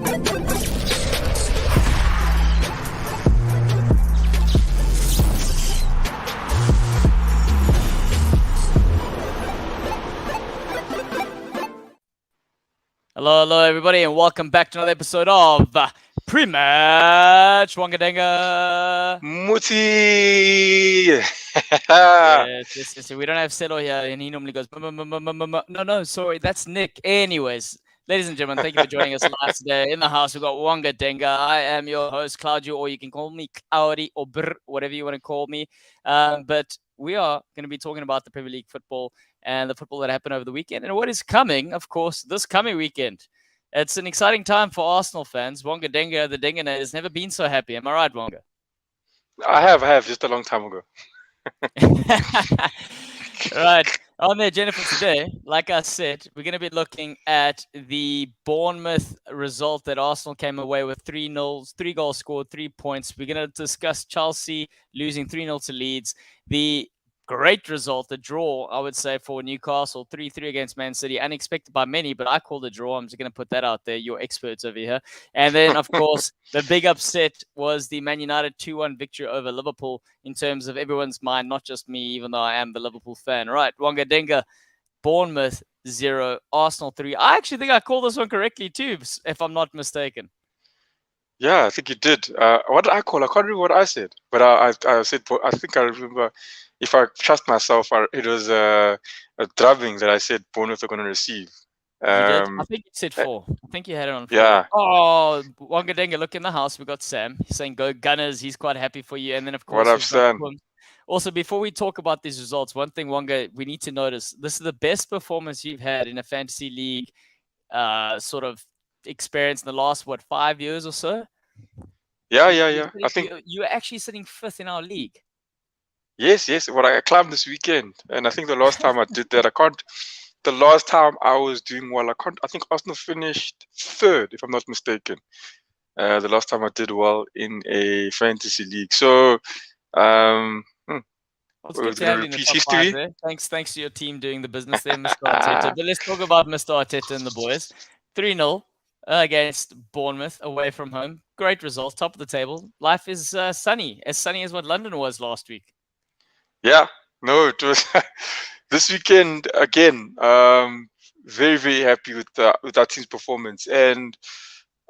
Hello, everybody, and welcome back to another episode of Pre-Match Wangadenga. Muti. Yes. We don't have Selo here, and he normally goes, no, sorry, that's Nick. Anyways, ladies and gentlemen, thank you for joining us live today in the house. We've got Wangadenga. I am your host, Claudio, or you can call me Cloudy or Brr, whatever you want to call me. But we are going to be talking about the Premier League football and the football that happened over the weekend and what is coming, of course, this coming weekend. It's an exciting time for Arsenal fans. Wangadenga, the Denganator, has never been so happy. Am I right, Wanga? I have, just a long time ago. Right. On the agenda for today, like I said, we're going to be looking at the Bournemouth result that Arsenal came away with 3-0, 3 goals scored, 3 points. We're going to discuss Chelsea losing 3-0 to Leeds. The great result, the draw, I would say, for Newcastle, 3-3 against Man City. Unexpected by many, but I call the draw. I'm just going to put that out there. You're experts over here. And then, of course, the big upset was the Man United 2-1 victory over Liverpool in terms of everyone's mind, not just me, even though I am the Liverpool fan. Right, Wangadenga, Bournemouth 0, Arsenal 3. I actually think I called this one correctly too, if I'm not mistaken. Yeah, I think you did. What did I call? I can't remember what I said. But I said, I think I remember, if I trust myself, it was a drubbing that I said Bournemouth are going to receive. You did? I think you said 4. I think you had it on 4. Yeah. Oh, Wangadenga, look in the house. We got Sam. He's saying go Gunners. He's quite happy for you. And then, of course, What up, Sam? Also, before we talk about these results, one thing, Wanga, we need to notice, this is the best performance you've had in a fantasy league sort of experience in the last, 5 years or so? Yeah. I think you're actually sitting 5th in our league. Yes. Well, I climbed this weekend, and I think the last time I did that, the last time I was doing well, I think Arsenal finished 3rd, if I'm not mistaken. The last time I did well in a fantasy league. So, It's good to have you in the top 5 there. Thanks to your team doing the business there, Mr. Arteta. But let's talk about Mr. Arteta and the boys. 3-0 against Bournemouth away from home. Great result, top of the table. Life is sunny as what London was last week. Yeah, no, it was this weekend again. Very, very happy with our team's performance, and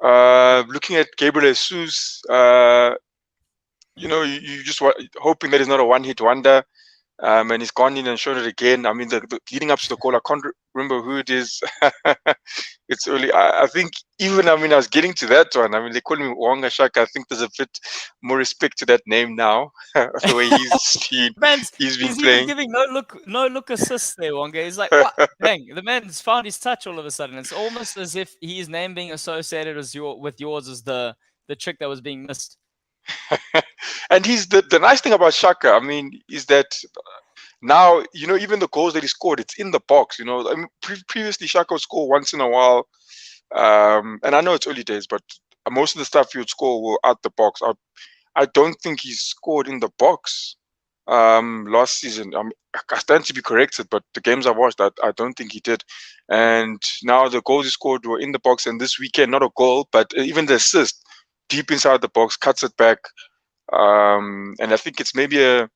looking at Gabriel Jesus. You just hoping that he's not a one-hit wonder. And he's gone in and shown it again. I mean, the leading up to the goal, I can't remember who it is. It's early. I think even, I was getting to that one. I mean, they call him Wanga Shaka. I think there's a bit more respect to that name now. The way he's been playing. Giving no look assists there, Wanga. He's like, what? Dang, the man's found his touch all of a sudden. It's almost as if his name being associated with yours is the trick that was being missed. And he's the nice thing about Shaka, is that now, even the goals that he scored, it's in the box. Previously Shaka would score once in a while, and I know it's early days, but most of the stuff he would score were out the box. I don't think he scored in the box last season. I stand to be corrected, but the games I watched, I don't think he did. And now the goals he scored were in the box, and this weekend, not a goal, but even the assist deep inside the box, cuts it back. And I think it's maybe a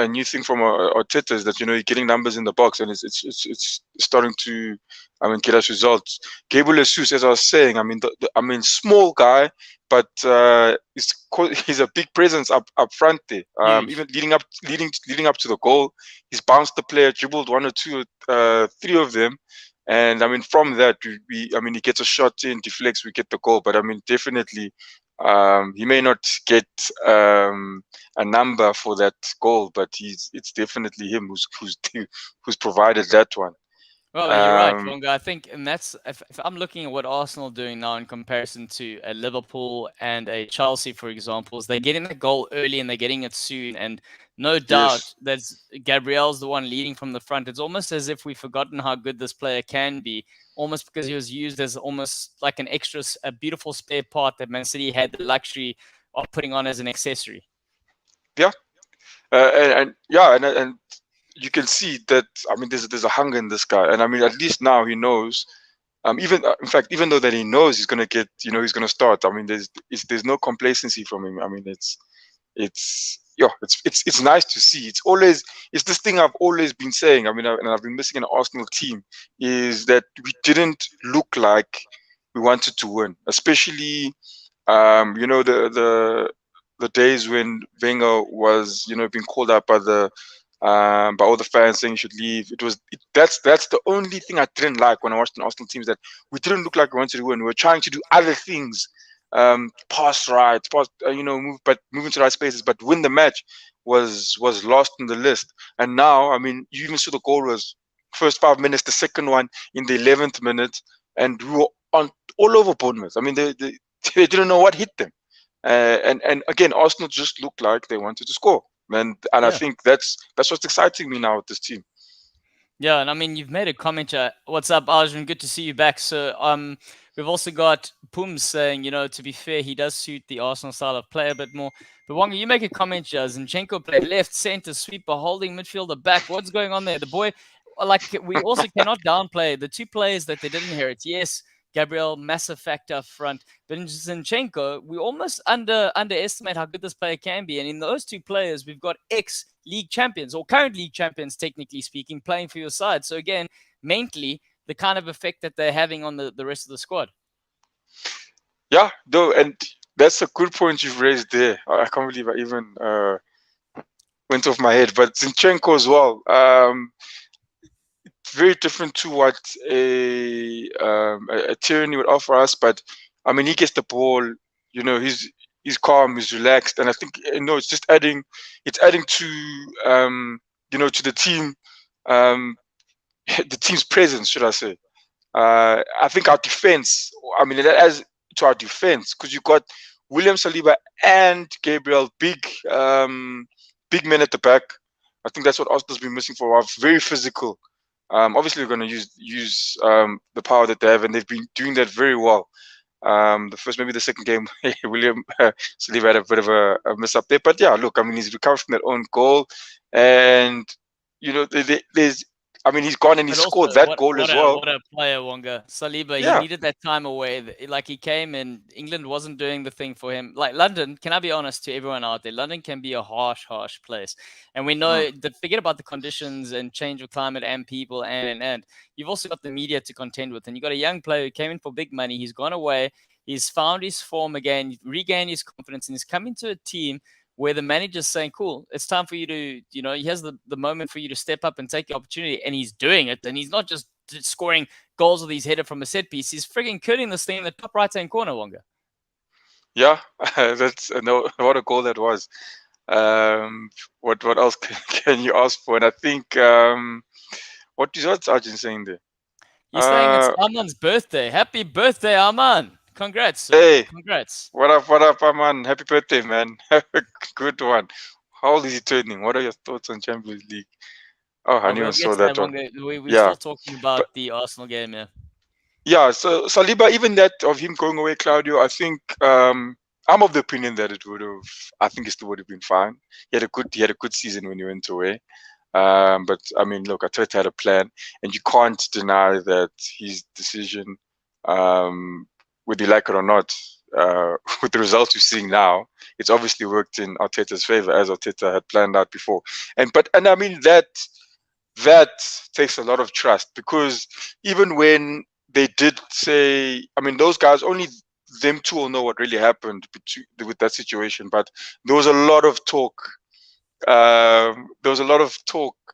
new thing from Arteta is that you're getting numbers in the box, and it's starting to get us results. Gabriel Jesus, as I was saying, small guy, but he's a big presence up front there. Even leading up to the goal, he's bounced the player, dribbled 1 or 2, 3 of them. And from that, he gets a shot in, deflects, we get the goal. But definitely, he may not get a number for that goal, but it's definitely him who's provided that one. Well, you're right, Wanga. I think, and that's if I'm looking at what Arsenal are doing now in comparison to a Liverpool and a Chelsea, for example, is they're getting the goal early and they're getting it soon. And no doubt that Gabriel's the one leading from the front. It's almost as if we've forgotten how good this player can be, almost because he was used as almost like a beautiful spare part that Man City had the luxury of putting on as an accessory. Yeah, and you can see that. There's a hunger in this guy, and at least now he knows Even in fact, even though that he knows he's gonna get, he's gonna start. I mean, there's no complacency from him. I mean, it's nice to see. It's this thing I've always been saying. I mean, and I've been missing an Arsenal team is that we didn't look like we wanted to win, especially the days when Wenger was being called out by all the fans saying he should leave. That's the only thing I didn't like when I watched an Arsenal team, is that we didn't look like we wanted to win. We were trying to do other things, pass right, move into the right spaces, but win the match was lost in the list. And now, I mean, you even saw the goal was first 5 minutes, the second one in the 11th minute, and we were on all over Bournemouth. I mean, they didn't know what hit them, and again, Arsenal just looked like they wanted to score. And I think that's what's exciting me now with this team. Yeah, and I mean, you've made a comment. What's up, Arjun? Good to see you back. So, we've also got Pums saying, to be fair, he does suit the Arsenal style of play a bit more. But Wonga, you make a comment, Zinchenko played left, center, sweeper, holding midfielder back. What's going on there? The boy, we also cannot downplay the two players that they did inherit. Yes, Gabriel, massive factor up front. But in Zinchenko, we almost underestimate how good this player can be. And in those two players, we've got ex-league champions, or current league champions, technically speaking, playing for your side. So again, mentally, the kind of effect that they're having on the rest of the squad. Yeah, though, and that's a good point you've raised there. I can't believe I even went off my head. But Zinchenko as well. Very different to what a Tyranny would offer us, but I mean, he gets the ball. He's calm, he's relaxed, and I think it's just adding to to the team, the team's presence, should I say? I think our defense. I mean, as to our defense, because you got William Saliba and Gabriel, big men at the back. I think that's what Arsenal's been missing for a while. Very physical. Obviously, we're going to use the power that they have, and they've been doing that very well. Maybe the second game, William Saliba had a bit of a miss up there, but yeah, look, I mean, he's recovered from that own goal, and there's. I mean, he's gone and he scored that goal as well. What a player, Wonga. Saliba, Yeah. He needed that time away. Like, he came and England wasn't doing the thing for him. Like, London, can I be honest to everyone out there? London can be a harsh place. And we know that, forget about the conditions and change of climate and people and. You've also got the media to contend with. And you've got a young player who came in for big money. He's gone away. He's found his form again, regained his confidence, and he's coming to a team where the manager's saying, cool, it's time for you to, he has the moment for you to step up and take the opportunity, and he's doing it. And he's not just scoring goals with his header from a set piece. He's frigging cutting this thing in the top right-hand corner, Wonga. Yeah, what a goal that was. What else can you ask for? And I think, what's Arjun saying there? You're saying it's Arman's birthday. Happy birthday, Arman. Congrats. Hey, congrats. What up, Aman? Happy birthday, man. Good one. How old is he turning? What are your thoughts on Champions League? Oh, I never saw that one. We're still talking about the Arsenal game, yeah. Yeah, so Saliba, even that of him going away, Claudio, I think I'm of the opinion that I think it still would have been fine. He had a good season when he went away. But I mean, look, Arteta had a plan, and you can't deny that his decision, whether you like it or not, with the results we're seeing now, it's obviously worked in Arteta's favor, as Arteta had planned out before. And I mean that takes a lot of trust, because even when they did say, I mean, those guys, only them two will know what really happened with that situation. But there was a lot of talk.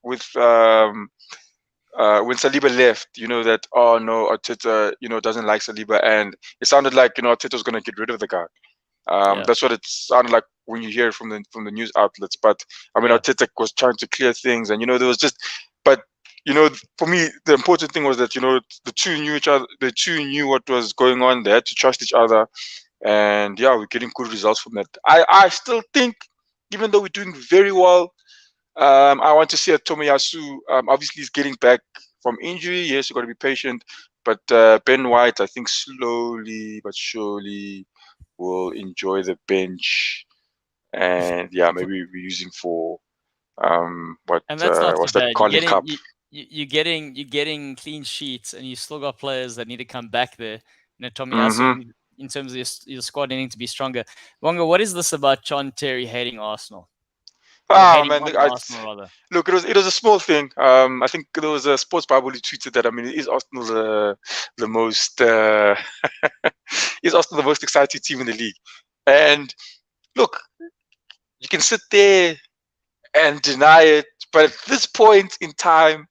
With when Saliba left, that, oh no, Arteta, doesn't like Saliba, and it sounded like, Arteta was going to get rid of the guy. That's what it sounded like when you hear it from the news outlets. But I mean, Arteta was trying to clear things, and there was just, but for me, the important thing was that the two knew each other, the two knew what was going on. They had to trust each other, and yeah, we're getting good results from that. I still think, even though we're doing very well, I want to see a Tomiyasu. Obviously, he's getting back from injury. Yes, you've got to be patient. But Ben White, I think, slowly but surely will enjoy the bench. And yeah, maybe we're using for what's that, Carling Cup. you're getting clean sheets, and you still got players that need to come back there. Tommy Mm-hmm. Asu, in terms of your squad needing to be stronger. Wonga, what is this about John Terry hating Arsenal? Or Ah hating man, on Arsenal, rather? look, it was a small thing. I think there was a sports Bible who tweeted that. I mean, is Arsenal the most is Arsenal the most exciting team in the league? And look, you can sit there and deny it, but at this point in time,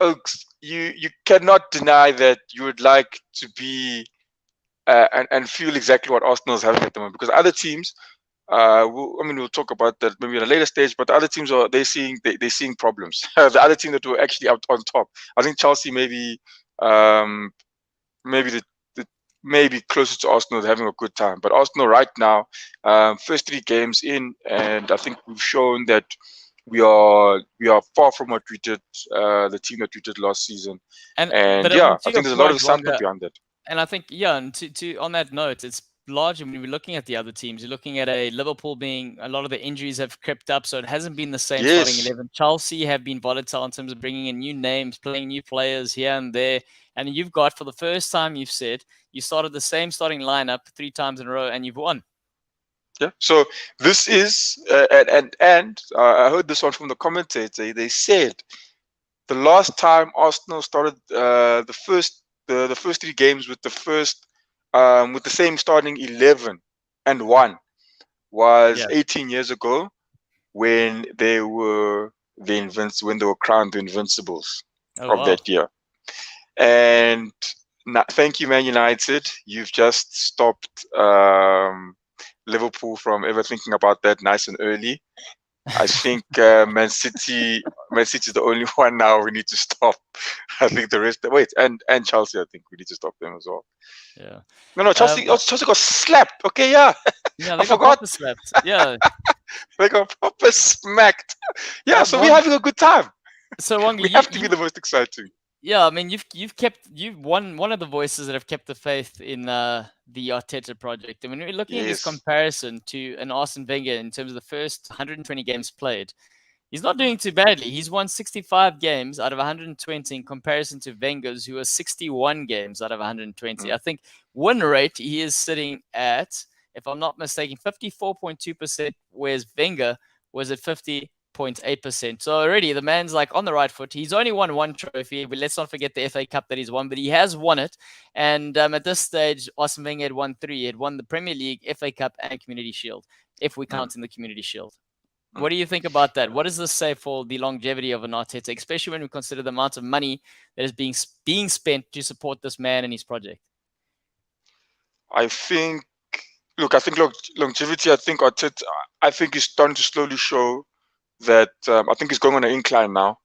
Oaks, you cannot deny that you would like to be and feel exactly what Arsenal is having at the moment, because other teams, we'll talk about that maybe at a later stage. But the other teams they're seeing problems. The other team that were actually up on top, I think Chelsea um, maybe maybe closer to Arsenal having a good time. But Arsenal right now, first 3 games in, and I think we've shown that we are far from what we did, the team that we did last season. And And but I mean, I to think your there's a lot of point, excitement Wonga, behind that. and I think, yeah, and to on that note, it's largely when we're looking at the other teams, you're looking at a Liverpool being, a lot of the injuries have crept up, so it hasn't been the same starting Yes. 11. Chelsea have been volatile in terms of bringing in new names, playing new players here and there, and you've got, for the first time, you've said you started the same starting lineup 3 times in a row and you've won. Yeah. So this is and I heard this one from the commentator. They said the last time Arsenal started the first 3 games with with the same starting 11 and won was 18 years ago, when they were when they were crowned the Invincibles of that year. And thank you, Man United. You've just stopped Liverpool from ever thinking about that nice and early. I think Man City is the only one now we need to stop. I think the rest. And Chelsea, I think we need to stop them as well. Yeah. No, Chelsea got slapped. Okay, yeah. Yeah, they I got forgot. proper slapped. Yeah. They got proper smacked. Yeah, so we're having a good time. So Wonga, we have to be the most exciting. Yeah, I mean, you've one of the voices that have kept the faith in the Arteta project. I mean, we're looking at this comparison to an Arsene Wenger in terms of the first 120 games played. He's not doing too badly. He's won 65 games out of 120 in comparison to Wenger's, who was 61 games out of 120. I think win rate, he is sitting at, if I'm not mistaken, 54.2%, whereas Wenger was at 50.8%. So already the man's like on the right foot. He's only won 1 trophy, but let's not forget the FA Cup that he's won, but he has won it. And at this stage, Arsene Wenger had won 3. He had won the Premier League, FA Cup, and Community Shield, if we count in the Community Shield. What do you think about that? What does this say for the longevity of an Arteta, especially when we consider the amount of money that is being spent to support this man and his project? I think longevity. I think Arteta, he's starting to slowly show that. I think he's going on an incline now,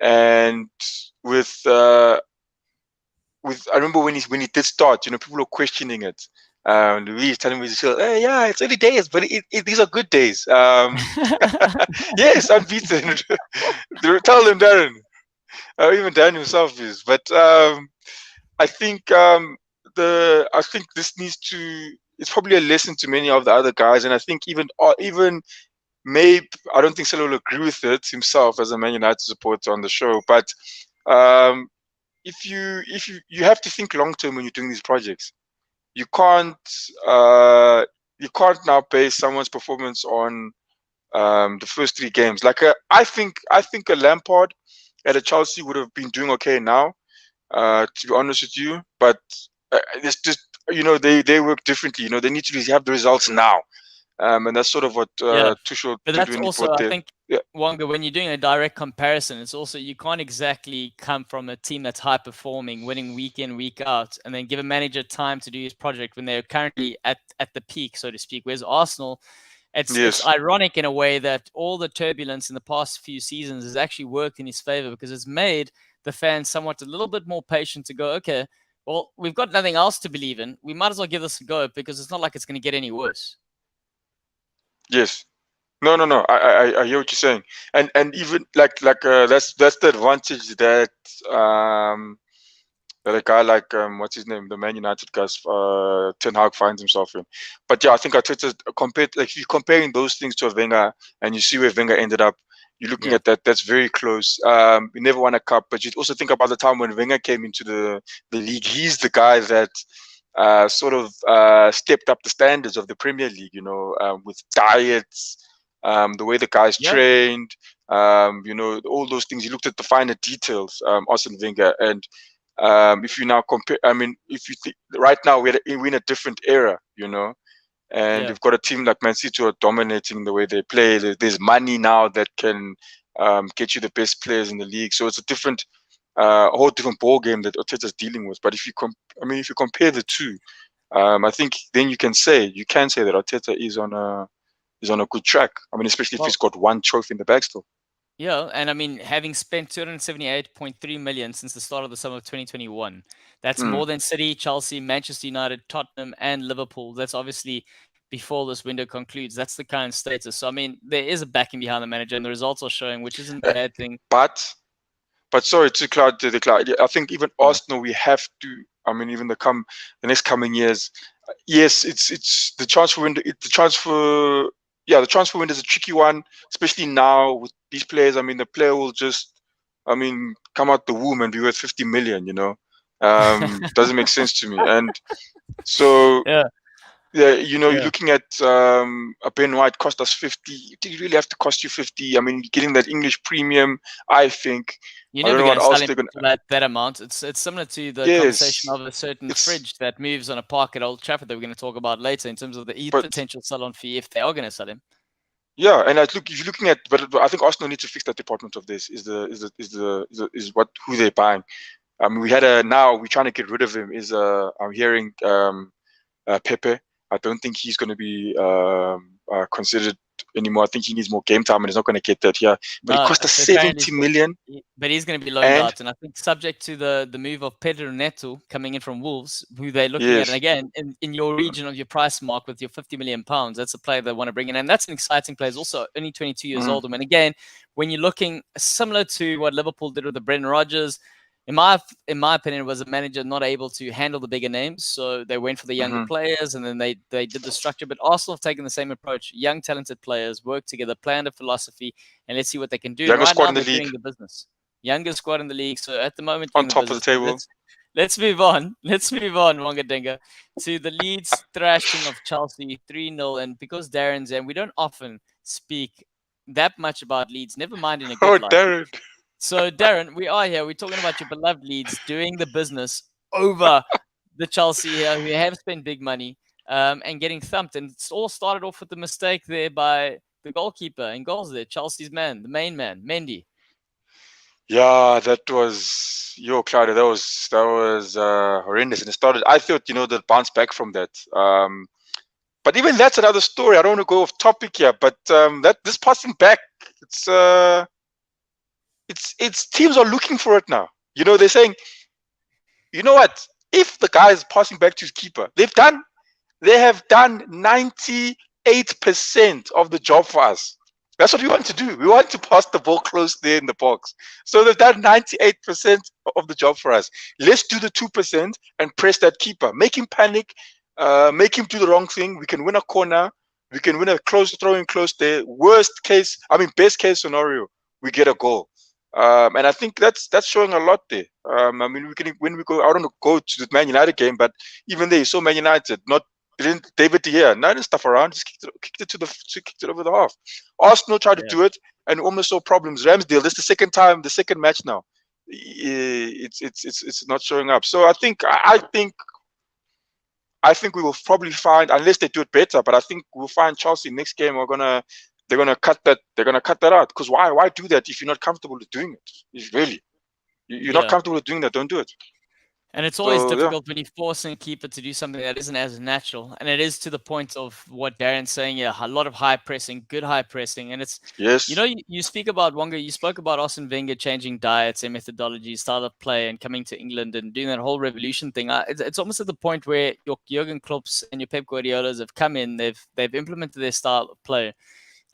and with I remember when he did start, people were questioning it. Louis telling me, hey, yeah, it's early days, but these are good days. Yes, unbeaten. Tell them, Darren. Even Darren himself is. But I think this needs to. It's probably a lesson to many of the other guys, and I think even maybe I don't think Selo will agree with it himself as a Man United supporter on the show, but if you have to think long term when you're doing these projects. You can't now base someone's performance on the first 3 games. Like I think a Lampard at a Chelsea would have been doing okay now, to be honest with you. But it's just they work differently. They need to have the results now. And that's sort of what Tuchel but did that's when also, he brought I think, Wonga, when you're doing a direct comparison, it's also, you can't exactly come from a team that's high performing, winning week in, week out, and then give a manager time to do his project when they're currently at the peak, so to speak. Whereas Arsenal, it's ironic in a way that all the turbulence in the past few seasons has actually worked in his favor, because it's made the fans somewhat a little bit more patient to go, okay, well, we've got nothing else to believe in. We might as well give this a go, because it's not like it's going to get any worse. Yes. No. I hear what you're saying, and even like that's the advantage that that a guy like what's his name, the Man United guy, Ten Hag finds himself in. But yeah, I think Arteta, if you're comparing those things to a Wenger and you see where Wenger ended up, You're looking at that. That's very close. We never won a cup, but you also think about the time when Wenger came into the league. He's the guy that sort of stepped up the standards of the Premier League. With diets, the way the guys trained, all those things. He looked at the finer details. Arsene Wenger, and if you now compare, if you think right now we're in a different era, and you've got a team like Man City who are dominating the way they play. There's money now that can get you the best players in the league. So it's a whole different ball game that Arteta's dealing with. But if you compare the two, I think then you can say that Arteta is on a good track. Especially if he's got one trophy in the bag still. Yeah, and having spent 278.3 million since the start of the summer of 2021, that's more than City, Chelsea, Manchester United, Tottenham, and Liverpool. That's obviously before this window concludes. That's the current status. So there is a backing behind the manager, and the results are showing, which isn't a bad thing. But sorry to the cloud. I think even Arsenal, we have to. Even the next coming years. Yes, it's the transfer window. The transfer window is a tricky one, especially now with these players. The player will just, come out the womb and be worth 50 million. Doesn't make sense to me. And so you're looking at a Ben White cost us 50. Did it really have to cost you 50? Getting that English premium, I think. You're never going to sell him for that amount. It's similar to the conversation of a certain fridge that moves on a park at Old Trafford that we're going to talk about later in terms of the potential sell-on fee if they are going to sell him. Yeah, and if you're looking at, but I think Arsenal needs to fix that department of this. Is who they're buying. We're trying to get rid of him. I'm hearing Pepe. I don't think he's going to be considered anymore. I think he needs more game time, and he's not going to get that here. But it cost us 70 million. But he's going to be loaned out, and I think subject to the move of Pedro Neto coming in from Wolves, who they're looking at, and again, in your region of your price mark with your £50 million, that's a player they want to bring in, and that's an exciting player. He's also only 22 years old, and again, when you're looking similar to what Liverpool did with the Brendan Rodgers, in my opinion, was a manager not able to handle the bigger names, so they went for the younger players, and then they did the structure. But Arsenal have taken the same approach: young, talented players work together, plan a philosophy, and let's see what they can do. Youngest squad in the league. The business. Youngest squad in the league. So at the moment, on top of the table. Let's move on. Wonga Denga, to the Leeds thrashing of Chelsea 3-0, and because Darren's and we don't often speak that much about Leeds. Never mind in a good light. Darren. So, Darren, we are here. We're talking about your beloved Leeds doing the business over the Chelsea here, who have spent big money and getting thumped. And it all started off with the mistake there by the goalkeeper in goals there, Chelsea's man, the main man, Mendy. Yeah, that was Claudia. That was horrendous, and it started. I thought they'd bounce back from that. But even that's another story. I don't want to go off topic here, but this passing back, it's teams are looking for it now. They're saying, you know what? If the guy is passing back to his keeper, they have done 98% of the job for us. That's what we want to do. We want to pass the ball close there in the box. So they've done 98% of the job for us. Let's do the 2% and press that keeper. Make him panic. Make him do the wrong thing. We can win a corner. We can win a throw-in close there. Best case scenario, we get a goal. And I think that's showing a lot there. When we go, I don't go to the Man United game, but even there, you saw Man United didn't David De Gea, not stuff around, just kicked it over the half. Arsenal tried to do it and almost saw problems. Ramsdale, this is the second match now. It's not showing up. So I think we will probably find, unless they do it better, but I think we'll find Chelsea next game. They're gonna cut that. They're gonna cut that out, because why do that if you're not comfortable with doing it? It's really, you're not comfortable with doing that. Don't do it. And it's always difficult when you're forcing a keeper to do something that isn't as natural. And it is to the point of what Darren's saying. Yeah, a lot of high pressing, good high pressing, and it's you speak about Wonga. You spoke about Arsene Wenger changing diets and methodologies, style of play, and coming to England and doing that whole revolution thing. It's almost at the point where your Jurgen Klopps and your Pep Guardiolas have come in. They've implemented their style of play.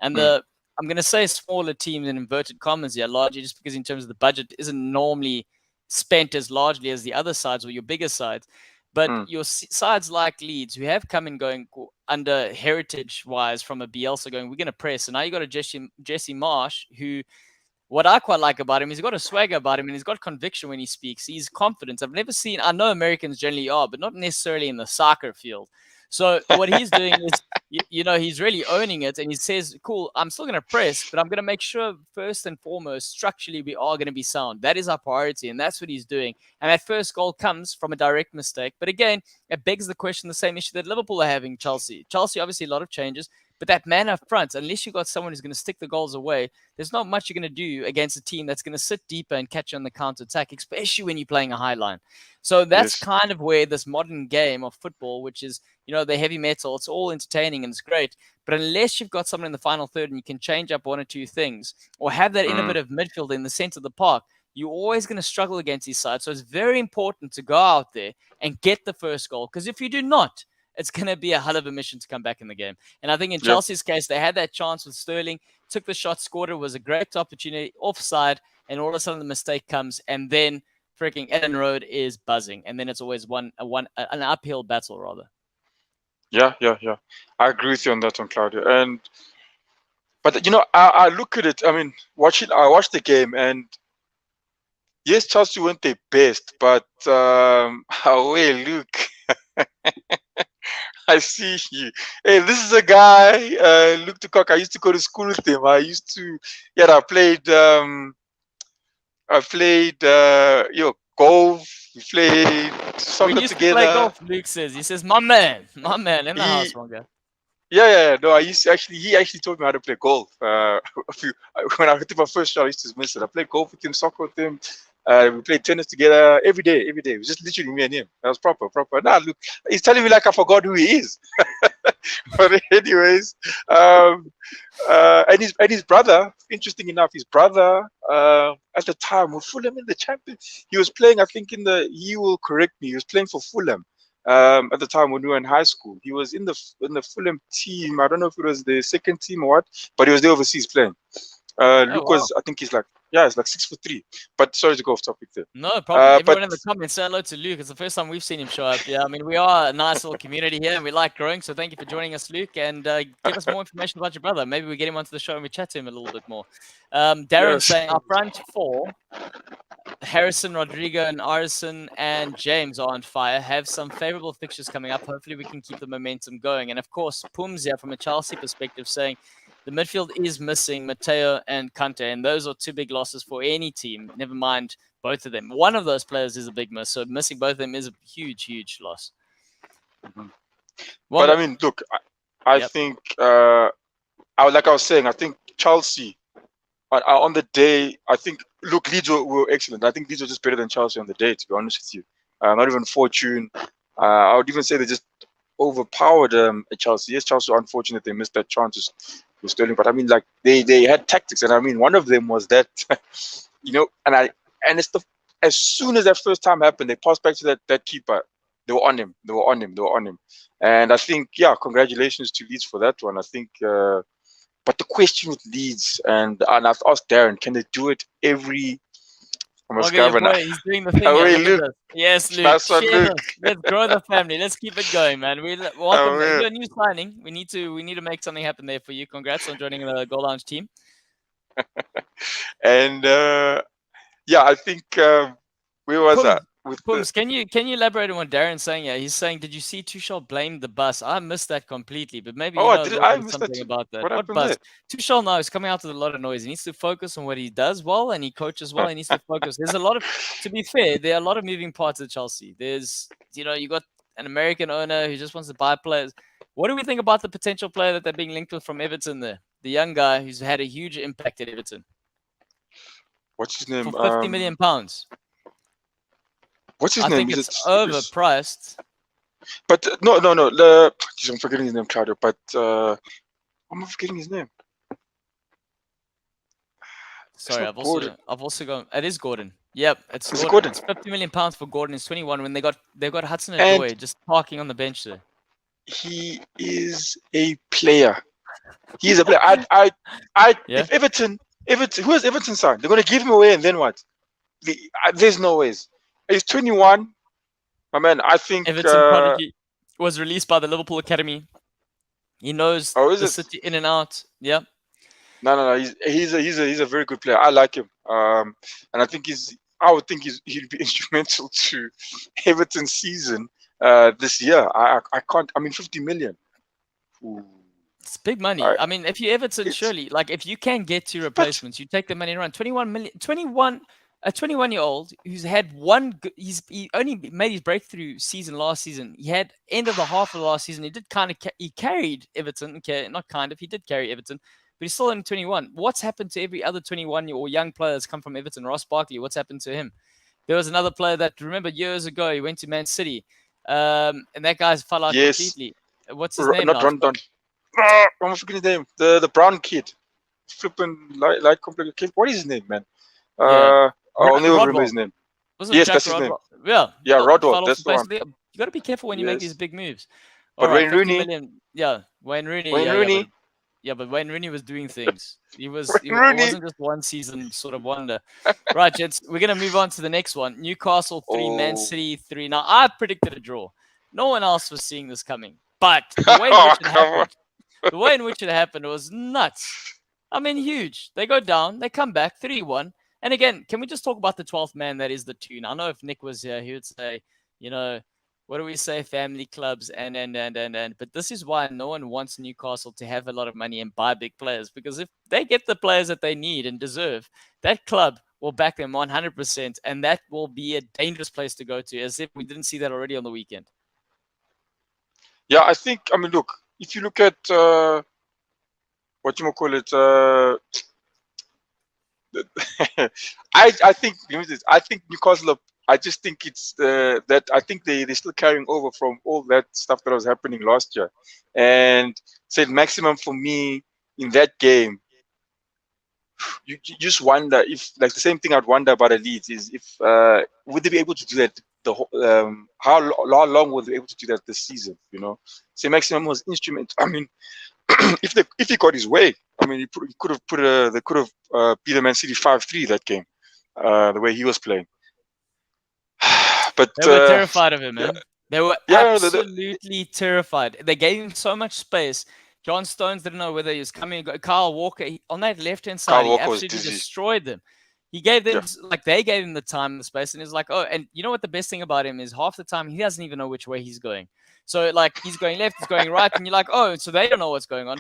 And I'm going to say smaller teams in inverted commas here, largely just because in terms of the budget isn't normally spent as largely as the other sides or your bigger sides. But Mm. your sides like Leeds, who have come and going under heritage-wise from a Bielsa going, we're going to press. And now you got a Jesse Marsch, who, what I quite like about him, he's got a swagger about him and he's got conviction when he speaks. He's confident. I've never seen, I know Americans generally are, but not necessarily in the soccer field. So what he's doing is, he's really owning it. And he says, cool, I'm still going to press, but I'm going to make sure first and foremost, structurally, we are going to be sound. That is our priority. And that's what he's doing. And that first goal comes from a direct mistake. But again, it begs the question, the same issue that Liverpool are having, Chelsea. Chelsea, obviously, a lot of changes. But that man up front, unless you got someone who's going to stick the goals away, there's not much you're going to do against a team that's going to sit deeper and catch you on the counter attack, especially when you're playing a high line. So that's kind of where this modern game of football, which is, the heavy metal, it's all entertaining and it's great. But unless you've got someone in the final third and you can change up one or two things or have that innovative midfield in the center of the park, you're always going to struggle against these sides. So it's very important to go out there and get the first goal. Because if you do not, it's going to be a hell of a mission to come back in the game. And I think in Chelsea's case, they had that chance with Sterling, took the shot, scored it, was a great opportunity, offside, and all of a sudden the mistake comes, and then freaking Ellen Road is buzzing. And then it's always an uphill battle, rather. Yeah. I agree with you on that one, Claudio. But I look at it. I mean, I watched the game, and yes, Chelsea weren't their best, but away, Luke. I see you. Hey, this is a guy, Luke Tukok. I used to go to school with him. I played golf. We played soccer we used together. To play golf, Luke says. He says, my man in the house, Wonga. Yeah. No, he actually taught me how to play golf. When I hit my first shot, I used to miss it. I played golf with him, soccer with him. We played tennis together every day. It was just literally me and him. That was proper. Now, look, he's telling me like I forgot who he is. But anyways, and his brother, interesting enough, his brother at the time with Fulham in the Champions. He was playing, I think, he will correct me, he was playing for Fulham at the time when we were in high school. He was in the Fulham team. I don't know if it was the second team or what, but he was there overseas playing. Luke was, I think he's like, it's like 6'3". But sorry to go off topic there. No problem. Everyone in the comments, say hello to Luke. It's the first time we've seen him show up. Yeah, I mean, we are a nice little community here and we like growing. So thank you for joining us, Luke. And give us more information about your brother. Maybe we get him onto the show and we chat to him a little bit more. Darren saying our front four, Harrison, Rodrigo, and Arison and James are on fire. Have some favorable fixtures coming up. Hopefully we can keep the momentum going. And of course, Pumzia from a Chelsea perspective saying, the midfield is missing Mateo and Kante, and those are two big losses for any team, never mind both of them. One of those players is a big miss, so missing both of them is a huge, huge loss. Mm-hmm. But I mean, look, I think, like I was saying, I think Chelsea, on the day, I think, look, Leeds were excellent. I think Leeds were just better than Chelsea on the day, to be honest with you. Not even fortune. I would even say they just overpowered Chelsea. Yes, Chelsea were unfortunate they missed that chance with Sterling, but I mean, like they had tactics, and I mean, one of them was that, and it's as soon as that first time happened, they passed back to that keeper. They were on him, and I think, congratulations to Leeds for that one. I think, but the question with Leeds, and I've asked Darren, can they do it every? He's doing the thing. Luke. Yes, Luke. Nice one, Luke. Let's grow the family. Let's keep it going, man. We welcome you're a new signing. We need to make something happen there for you. Congrats on joining the Goal Lounge team. And I think where was that? Pums, can you elaborate on what Darren's saying? Yeah, he's saying, did you see Tuchel blame the bus? I missed that completely, but maybe I missed something about that. What bus? Tuchel now is coming out with a lot of noise. He needs to focus on what he does well, and he coaches well. He needs to focus. There's a lot of, to be fair, there are a lot of moving parts at Chelsea. There's, you got an American owner who just wants to buy players. What do we think about the potential player that they're being linked with from Everton there? The young guy who's had a huge impact at Everton. What's his name? For £50 million. What's his name? I think it's overpriced. But no. I'm forgetting his name, Claudio. But I'm forgetting his name. Sorry, I've also gone. It is Gordon. Yep, it's Gordon. Gordon. It's £50 million for Gordon. He's 21. When they've got Hudson Odoi just parking on the bench there. He is a player. He is a player. If Everton, who has Everton signed? They're going to give him away, and then what? There's no ways. He's 21. My man, I think. Everton prodigy was released by the Liverpool Academy. He knows Is the it? city in and out. Yeah. No. He's a very good player. I like him. And I think I would think he'd be instrumental to Everton's season this year. I can't. I mean, 50 million. Ooh. It's big money. I mean, if you Everton, surely, like, if you can get to replacements, you take the money around. 21 million, a 21-year-old who's had he only made his breakthrough season last season. He had end of the half of the last season. He did he carried Everton. Okay, not kind of. He did carry Everton, but he's still only 21. What's happened to every other 21-year-old young player that's come from Everton? Ross Barkley, what's happened to him? There was another player that, remember, years ago, he went to Man City, and that guy's fell out completely. What's his name not now? Rondon. I'm forgetting his name. The brown kid. Flipping light complicated. What is his name, man? Yeah. I'll never remember his name. Yes, that's his name. Yeah, Rodwell. That's the one. You got to be careful when you make these big moves. But Wayne Rooney. Wayne Rooney. Wayne Rooney. But Wayne Rooney was doing things. He wasn't just one season sort of wonder. Right, gents, we're going to move on to the next one. Newcastle 3, Man City 3. Now, I predicted a draw. No one else was seeing this coming. But the way in which it happened was nuts. I mean, huge. They go down. They come back 3-1. And again, can we just talk about the 12th man that is the tune? I know if Nick was here, he would say, what do we say? Family clubs and. But this is why no one wants Newcastle to have a lot of money and buy big players. Because if they get the players that they need and deserve, that club will back them 100%. And that will be a dangerous place to go to, as if we didn't see that already on the weekend. Yeah, I mean, look, if you look at what you call it, I think Newcastle. I just think it's that I think they're still carrying over from all that stuff that was happening last year, and said maximum for me in that game. You just wonder if, like, the same thing I'd wonder about the Leeds is if would they be able to do that how long will they be able to do that this season? So maximum was instrument. I mean, if he got his way, I mean, they could have beat the Man City 5-3 that game, the way he was playing. But they were terrified of him, man. Yeah. They were absolutely terrified. They gave him so much space. John Stones didn't know whether he was coming. Kyle Walker on that left-hand side, he absolutely destroyed them. He gave them, they gave him the time and the space, and it's like, and you know what the best thing about him is? Half the time he doesn't even know which way he's going. So, like, he's going left, he's going right, and you're like, so they don't know what's going on.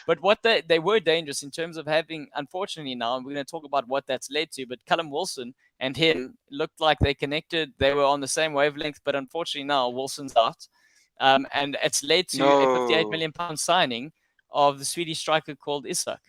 But what they were dangerous in terms of having, unfortunately now, and we're going to talk about what that's led to, but Callum Wilson and him looked like they connected. They were on the same wavelength, but unfortunately now Wilson's out. And it's led to a £58 million signing of the Swedish striker called Isak,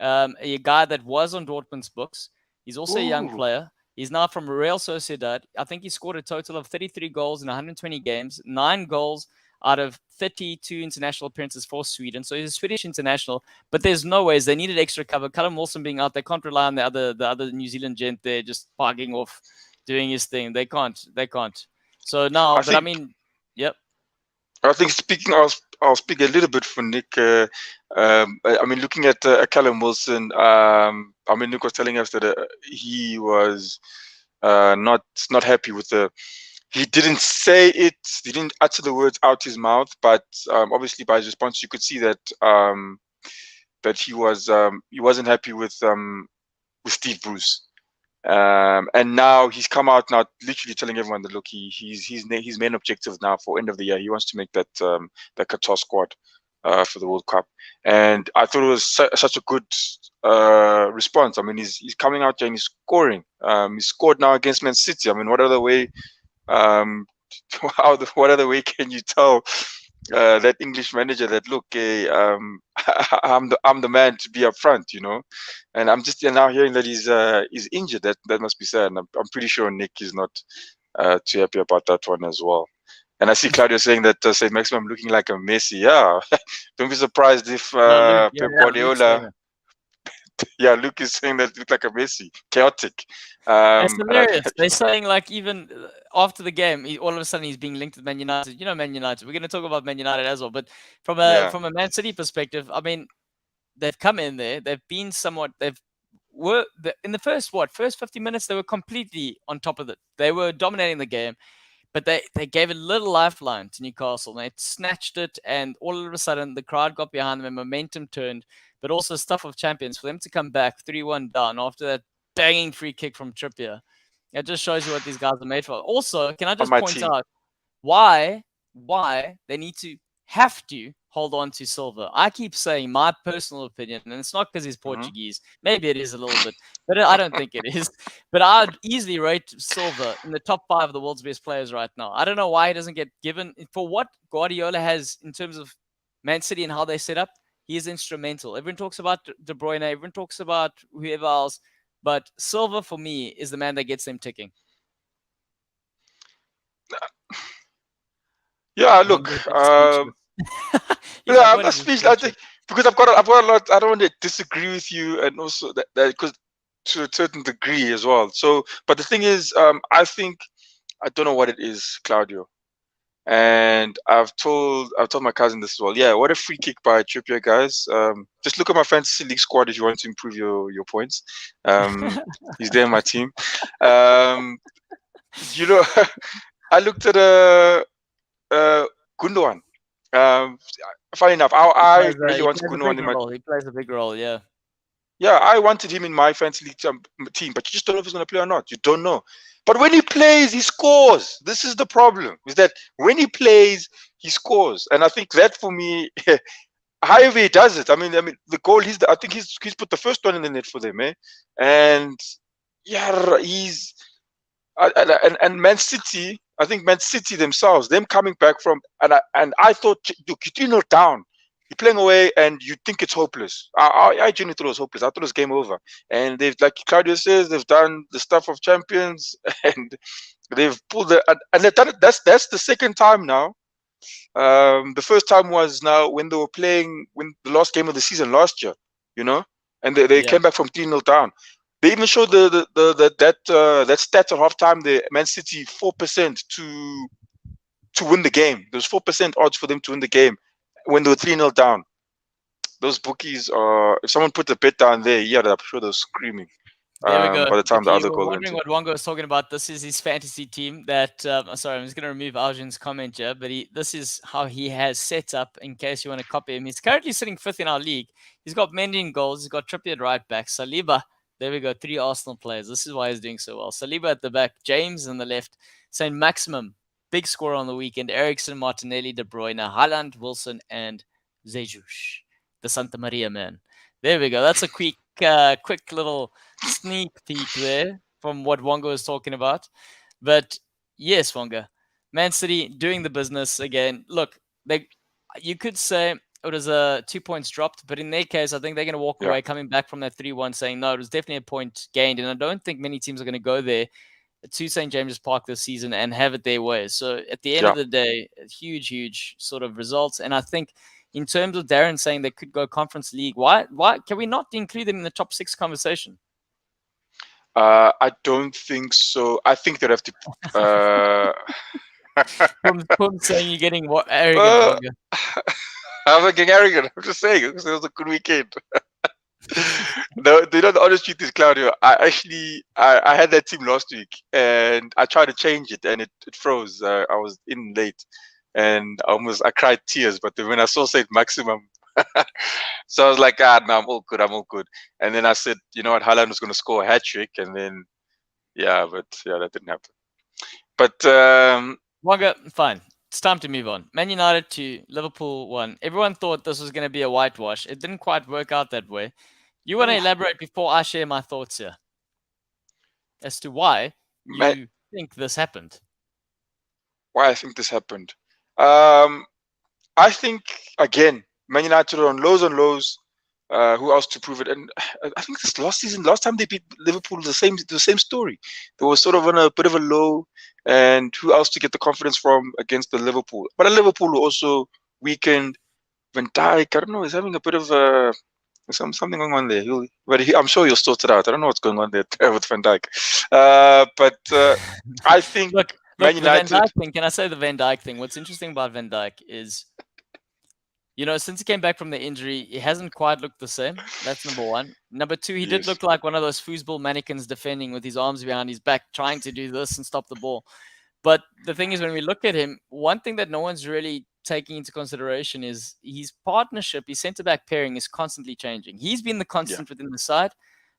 a guy that was on Dortmund's books. He's also a young player. He's now from Real Sociedad. I think he scored a total of 33 goals in 120 games, 9 goals out of 32 international appearances for Sweden. So he's a Swedish international, but there's no ways. They needed extra cover. Callum Wilson being out, they can't rely on the other New Zealand gent there just parking off, doing his thing. They can't. So now, yep. I think I'll speak a little bit for Nick. I mean, looking at Callum Wilson, I mean, Nick was telling us that he was not happy with he didn't say it, he didn't utter the words out his mouth, but obviously by his response, you could see that that he wasn't happy with Steve Bruce. And now he's come out now, literally telling everyone that look, his main objective now for end of the year, he wants to make that Qatar squad for the World Cup. And I thought it was such a good response. I mean, he's coming out and he's scoring. He scored now against Man City. I mean, what other way? What other way can you tell that English manager that look, I'm the man to be up front, And I'm just now hearing that he's injured. That must be sad. And I'm pretty sure Nick is not too happy about that one as well. And I see Claudio saying that St. Maximum looking like a Messi. Yeah, don't be surprised if Pep Guardiola. Yeah, Luke is saying that it looked like a Messi, chaotic. It's hilarious. They're saying, like, even after the game, all of a sudden he's being linked with Man United. Man United. We're going to talk about Man United as well. But from a Man City perspective, I mean, they've come in there. They've been somewhat. In the first 50 minutes, they were completely on top of it. They were dominating the game. But they gave a little lifeline to Newcastle. They snatched it, and all of a sudden the crowd got behind them and momentum turned. But also stuff of champions for them to come back 3-1 down after that banging free kick from Trippier. It just shows you what these guys are made for. Also, can I On just my point team. out why they need to have to hold on to Silva? I keep saying my personal opinion, and it's not because he's Portuguese. Maybe it is a little bit, but I don't think it is. But I'd easily rate Silva in the top 5 of the world's best players right now. I don't know why he doesn't get given for what Guardiola has in terms of Man City and how they set up. He is instrumental. Everyone talks about De Bruyne. Everyone talks about whoever else. But Silva, for me, is the man that gets them ticking. Yeah, look. Yeah, I'm speechless. I think because I've got a lot. I don't want to disagree with you, and also that because to a certain degree as well. So, but the thing is, I think I don't know what it is, Claudio. And I've told my cousin this as well. Yeah, what a free kick by Trippier, guys. Just look at my fantasy league squad if you want to improve your points. He's there in my team. You know, I looked at Gundogan. Funny enough, I really wanted Gundogan in my. He plays a big role, yeah. Yeah, I wanted him in my fantasy league team, but you just don't know if he's going to play or not. You don't know. But when he plays, he scores. This is the problem: is that when he plays, he scores, and I think that for me, however he does it. I mean, the goal. I think he's put the first one in the net for them, eh? And yeah, he's and Man City. I think Man City themselves, them coming back from and I thought, look, you 3-0 down. You're playing away and you think it's hopeless. I genuinely thought it was hopeless. I thought it was game over. And they've, like Claudio says, they've done the stuff of champions and they've pulled and they've done it. That's the second time now. The first time was now when they were playing the last game of the season last year, you know, and they came back from 3-0 down. They even showed that stat at halftime. The Man City 4% to win the game. There's 4% odds for them to win the game when they were 3-0 down. Those bookies are. If someone put a bet down there, yeah, I'm sure they're screaming. There we go. By the time the other goal wondering what Wongo was talking about. This is his fantasy team. That sorry, I'm just going to remove Algin's comment here, but this is how he has set up. In case you want to copy him, he's currently sitting 5th in our league. He's got Mendy in goals. He's got Trippier at right back. Saliba. There we go. 3 Arsenal players. This is why he's doing so well. Saliba at the back. James on the left. Saint Maximum. Big scorer on the weekend. Eriksen, Martinelli, De Bruyne, Haaland, Wilson, and Jesus. The Santa Maria man. There we go. That's a quick little sneak peek there from what Wongo was talking about. But yes, Wongo. Man City doing the business again. Look, you could say it was 2 points dropped, but in their case, I think they're going to walk away coming back from that 3-1 saying, no, it was definitely a point gained. And I don't think many teams are going to go there to St. James's Park this season and have it their way. So at the end of the day, huge sort of results. And I think in terms of Darren saying they could go Conference League, why can we not include them in the top 6 conversation? I don't think so. I think they'd have to. From saying you're getting what arrogant. I'm not getting arrogant. I'm just saying it was a good weekend. No, the honest truth is, Claudio, I had that team last week and I tried to change it and it froze. I was in late and I cried tears. But then when I saw Saint Maximum, so I was like, no, I'm all good. And then I said, you know what, Haaland was going to score a hat trick, and then that didn't happen. But Wonga, fine. It's time to move on. Man United 2, Liverpool 1. Everyone thought this was going to be a whitewash. It didn't quite work out that way. You want to elaborate before I share my thoughts here as to why you think this happened? Why I think this happened? I think, again, Man United are on lows. Who else to prove it? And I think this last time they beat Liverpool, the same story. They were sort of on a bit of a low, and who else to get the confidence from against the Liverpool? But a Liverpool also weakened. Van Dijk, I don't know, he's having a bit of something going on there. I'm sure he'll sort it out. I don't know what's going on there with Van Dijk. But I think look, Man United. The Van Dijk thing. Can I say the Van Dijk thing? What's interesting about Van Dijk is, since he came back from the injury, he hasn't quite looked the same. That's number one. Number two, he did look like one of those foosball mannequins defending with his arms behind his back, trying to do this and stop the ball. But the thing is, when we look at him, one thing that no one's really taking into consideration is his partnership, his centre back pairing is constantly changing. He's been the Yeah. constant within the side,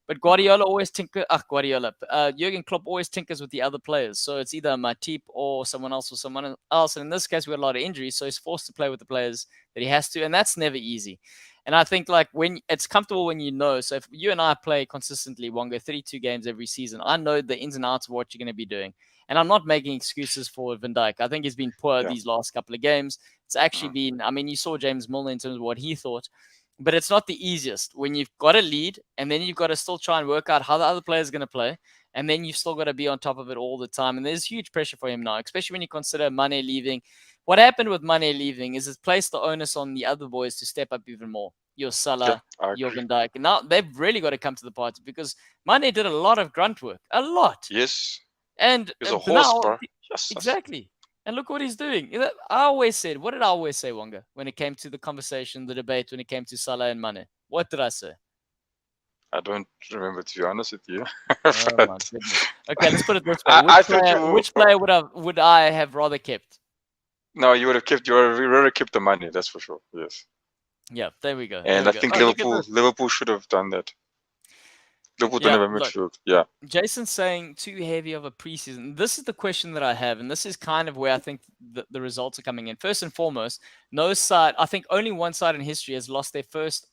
but Guardiola always Jurgen Klopp always tinkers with the other players. So it's either Matip or someone else. And in this case, we had a lot of injuries, so he's forced to play with the players that he has to, and that's never easy. And I think like when it's comfortable when you know. So if you and I play consistently, Wonga, 32 games every season, I know the ins and outs of what you're going to be doing. And I'm not making excuses for Van Dijk. I think he's been poor these last couple of games. It's actually been, I mean, you saw James Milner in terms of what he thought, but it's not the easiest when you've got a lead and then you've got to still try and work out how the other players are going to play. And then you've still got to be on top of it all the time. And there's huge pressure for him now, especially when you consider Mane leaving. What happened with Mane leaving is it's placed the onus on the other boys to step up even more. Your Salah, your Van Dijk. And now they've really got to come to the party because Mane did a lot of grunt work. A lot. Yes. And He's a horse, now, bro. Yes. exactly. And look what he's doing. I always said, what did I always say, Wonga, when it came to the conversation, the debate, when it came to Salah and Mane? What did I say? I don't remember, to be honest with you. Oh my goodness. Okay, let's put it this way. Which player would I have rather kept? No, you would have kept. You would have rather kept the money. That's for sure. Yes. Yeah, there we go. And I think Liverpool should have done that. Liverpool don't have a midfield. Yeah. Jason's saying too heavy of a preseason. This is the question that I have, and this is kind of where I think the results are coming in. First and foremost, no side. I think only one side in history has lost their first.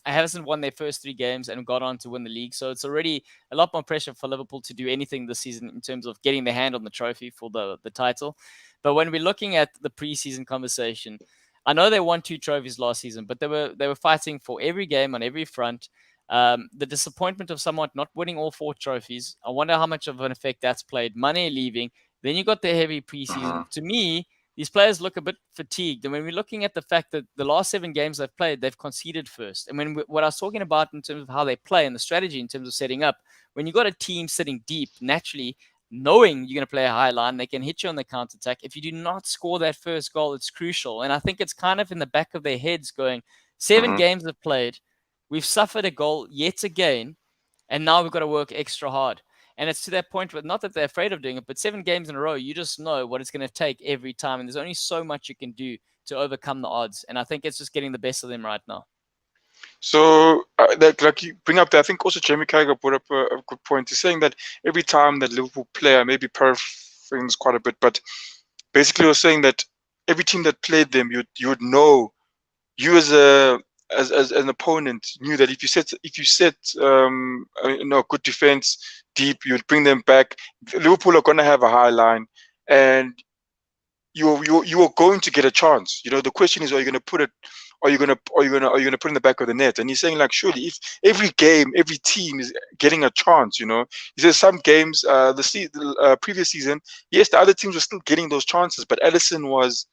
Hasn't won their first 3 games and got on to win the league. So it's already a lot more pressure for Liverpool to do anything this season in terms of getting their hand on the trophy for the title. But when we're looking at the preseason conversation, I know they won 2 trophies last season, but they were fighting for every game on every front. The disappointment of somewhat not winning all 4 trophies, I wonder how much of an effect that's played. Mane leaving, then you got the heavy preseason. To me, these players look a bit fatigued. And when we're looking at the fact that the last 7 games they've played, they've conceded first. And what I was talking about in terms of how they play and the strategy in terms of setting up, when you got a team sitting deep, naturally, knowing you're going to play a high line, they can hit you on the counter attack. If you do not score that first goal, it's crucial. And I think it's kind of in the back of their heads going, 7 games have played. We've suffered a goal yet again, and now we've got to work extra hard. And it's to that point where not that they're afraid of doing it, but 7 games in a row, you just know what it's going to take every time. And there's only so much you can do to overcome the odds. And I think it's just getting the best of them right now. So, like you bring up, I think also Jamie Carragher brought up a good point. He's saying that every time that Liverpool player, maybe paraphrasing quite a bit, but basically was saying that every team that played them, you would know, you as an opponent knew that if you set good defense deep, you'd bring them back. Liverpool are going to have a high line, and you are going to get a chance. You know, the question is, are you going to put it? Are you gonna put it in the back of the net? And he's saying, like, surely if every game, every team is getting a chance, you know. He says some games, the previous season, yes, the other teams were still getting those chances, but Alisson was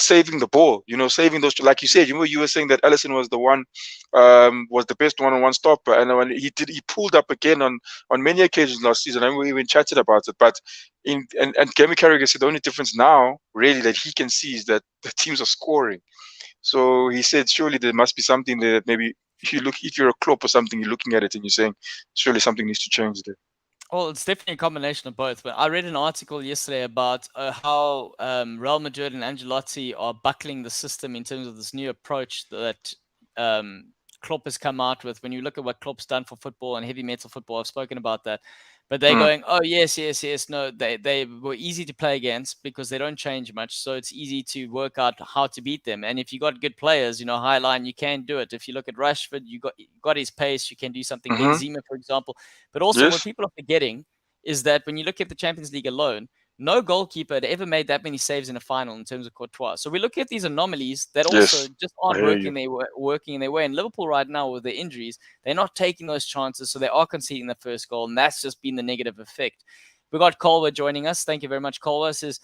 saving the ball, you know, saving those. Like you said, you were saying that Alisson was the one, was the best one-on-one stopper, and when he pulled up again on many occasions last season. I remember we even chatted about it. But and Jamie Carragher said the only difference now, really, that he can see is that the teams are scoring. So he said, surely there must be something there that maybe if you're a Klopp or something, you're looking at it and you're saying, surely something needs to change there. Well, it's definitely a combination of both. But I read an article yesterday about how Real Madrid and Ancelotti are buckling the system in terms of this new approach that Klopp has come out with. When you look at what Klopp's done for football and heavy metal football, I've spoken about that. But they're going, oh, yes. No, they were easy to play against because they don't change much. So it's easy to work out how to beat them. And if you got good players, you know, high line, you can do it. If you look at Rashford, you got his pace, you can do something. Benzema, for example. But also what people are forgetting is that when you look at the Champions League alone, no goalkeeper had ever made that many saves in a final in terms of Courtois. So we look at these anomalies that also just aren't working in their way. And Liverpool right now with their injuries, they're not taking those chances, so they are conceding the first goal, and that's just been the negative effect. We got Colwer joining us. Thank you very much, Colwer. Says,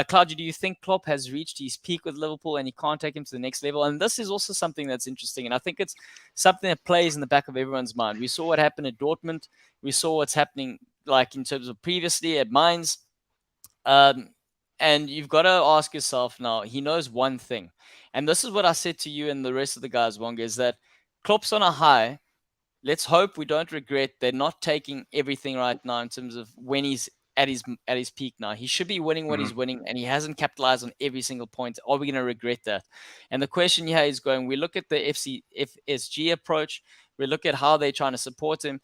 Claudia, do you think Klopp has reached his peak with Liverpool and he can't take him to the next level? And this is also something that's interesting, and I think it's something that plays in the back of everyone's mind. We saw what happened at Dortmund. We saw what's happening like in terms of previously at Mainz. And you've got to ask yourself now, he knows one thing. And this is what I said to you and the rest of the guys, Wonga, is that Klopp's on a high. Let's hope we don't regret they're not taking everything right now in terms of when he's at his peak now. He should be winning what he's winning, and he hasn't capitalized on every single point. Are we going to regret that? And the question here is going, we look at the FSG approach, we look at how they're trying to support him.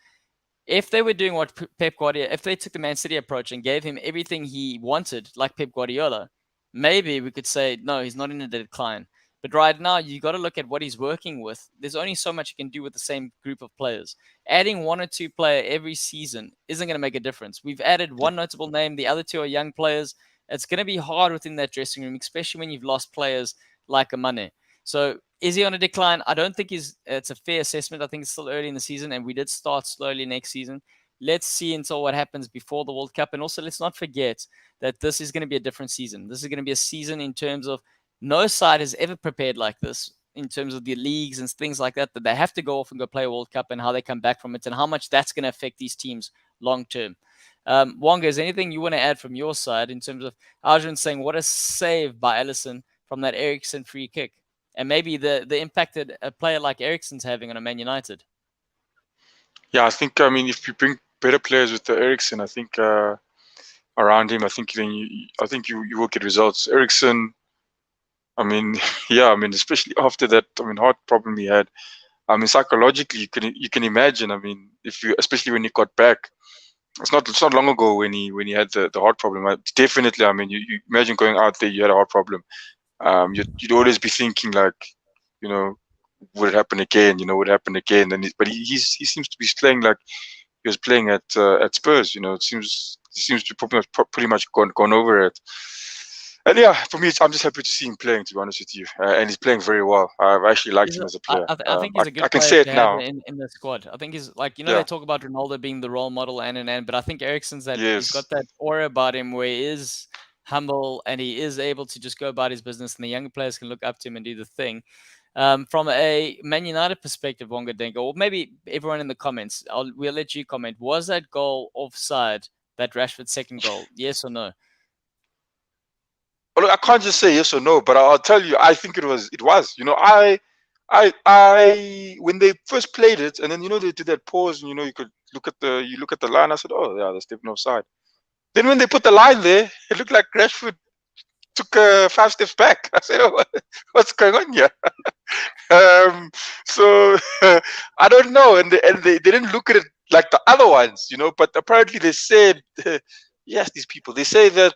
If they were doing what Pep Guardiola, if they took the Man City approach and gave him everything he wanted, like Pep Guardiola, maybe we could say, no, he's not in a decline. But right now, you got to look at what he's working with. There's only so much you can do with the same group of players. Adding one or two players every season isn't going to make a difference. We've added one notable name. The other two are young players. It's going to be hard within that dressing room, especially when you've lost players like Amane. So is he on a decline? I don't think it's a fair assessment. I think it's still early in the season, and we did start slowly next season. Let's see until what happens before the World Cup. And also, let's not forget that this is going to be a different season. This is going to be a season in terms of no side has ever prepared like this in terms of the leagues and things like that they have to go off and go play a World Cup and how they come back from it and how much that's going to affect these teams long term. Wonga, is anything you want to add from your side in terms of Arjun saying what a save by Alisson from that Eriksen free kick? And maybe the impact that a player like Eriksen's having on a Man United. Yeah, I think, if you bring better players with the Eriksen, I think around him, I think you will get results. Eriksen, especially after that, heart problem he had. Psychologically, you can imagine. Especially when he got back, it's not long ago when he had the heart problem. Definitely, you imagine going out there, you had a heart problem. You'd always be thinking like, would it happen again? Would it happen again? But he seems to be playing like he was playing at Spurs. It seems to be pretty much gone over it. And yeah, for me, I'm just happy to see him playing, to be honest with you. And he's playing very well. I've actually liked him as a player. I think he's a good player I can say it to now. have in the squad. I think he's like, they talk about Ronaldo being the role model but I think Eriksen's he's got that aura about him where he is humble and he is able to just go about his business, and the younger players can look up to him and do the thing. From a Man United perspective, Wonga Denga, or maybe everyone in the comments, we'll let you comment. Was that goal offside, that Rashford second goal? Yes or no? Well, I can't just say yes or no, but I'll tell you, I think it was. When they first played it, and then they did that pause, and you could look at the line. I said, oh yeah, there's definitely offside. Then when they put the line there, it looked like Rashford took 5 steps back. I said, oh, what's going on here? So I don't know, and they didn't look at it like the other ones, But apparently they said, yes, these people, they say that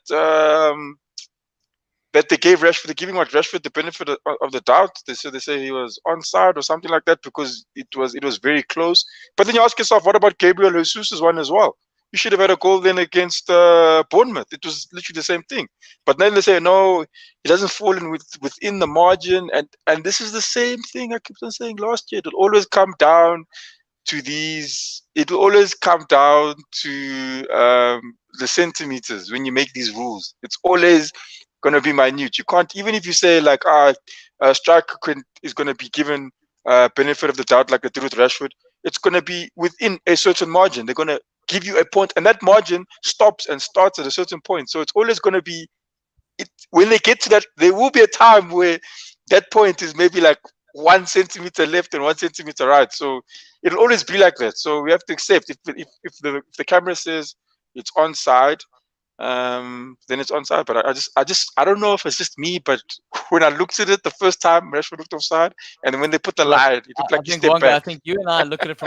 that they gave Rashford, they're giving Rashford the benefit of the doubt. They say he was onside or something like that because it was very close. But then you ask yourself, what about Gabriel Jesus' one as well? You should have had a goal then against Bournemouth. It was literally the same thing. But then they say, no, it doesn't fall in within the margin. And this is the same thing I kept on saying last year. It'll always come down to these. It will always come down to the centimeters when you make these rules. It's always going to be minute. You can't, even if you say like, a striker is going to be given benefit of the doubt like they did with Rashford, it's going to be within a certain margin. They're going to give you a point, and that margin stops and starts at a certain point. So it's always going to be, when they get to that, there will be a time where that point is maybe like 1 centimeter left and 1 centimeter right. So it'll always be like that. So we have to accept if the camera says it's onside, then it's onside. But I don't know if it's just me, but when I looked at it the first time, Rashford looked offside, and when they put the line, it looked like he stepped back. I think you and I look at it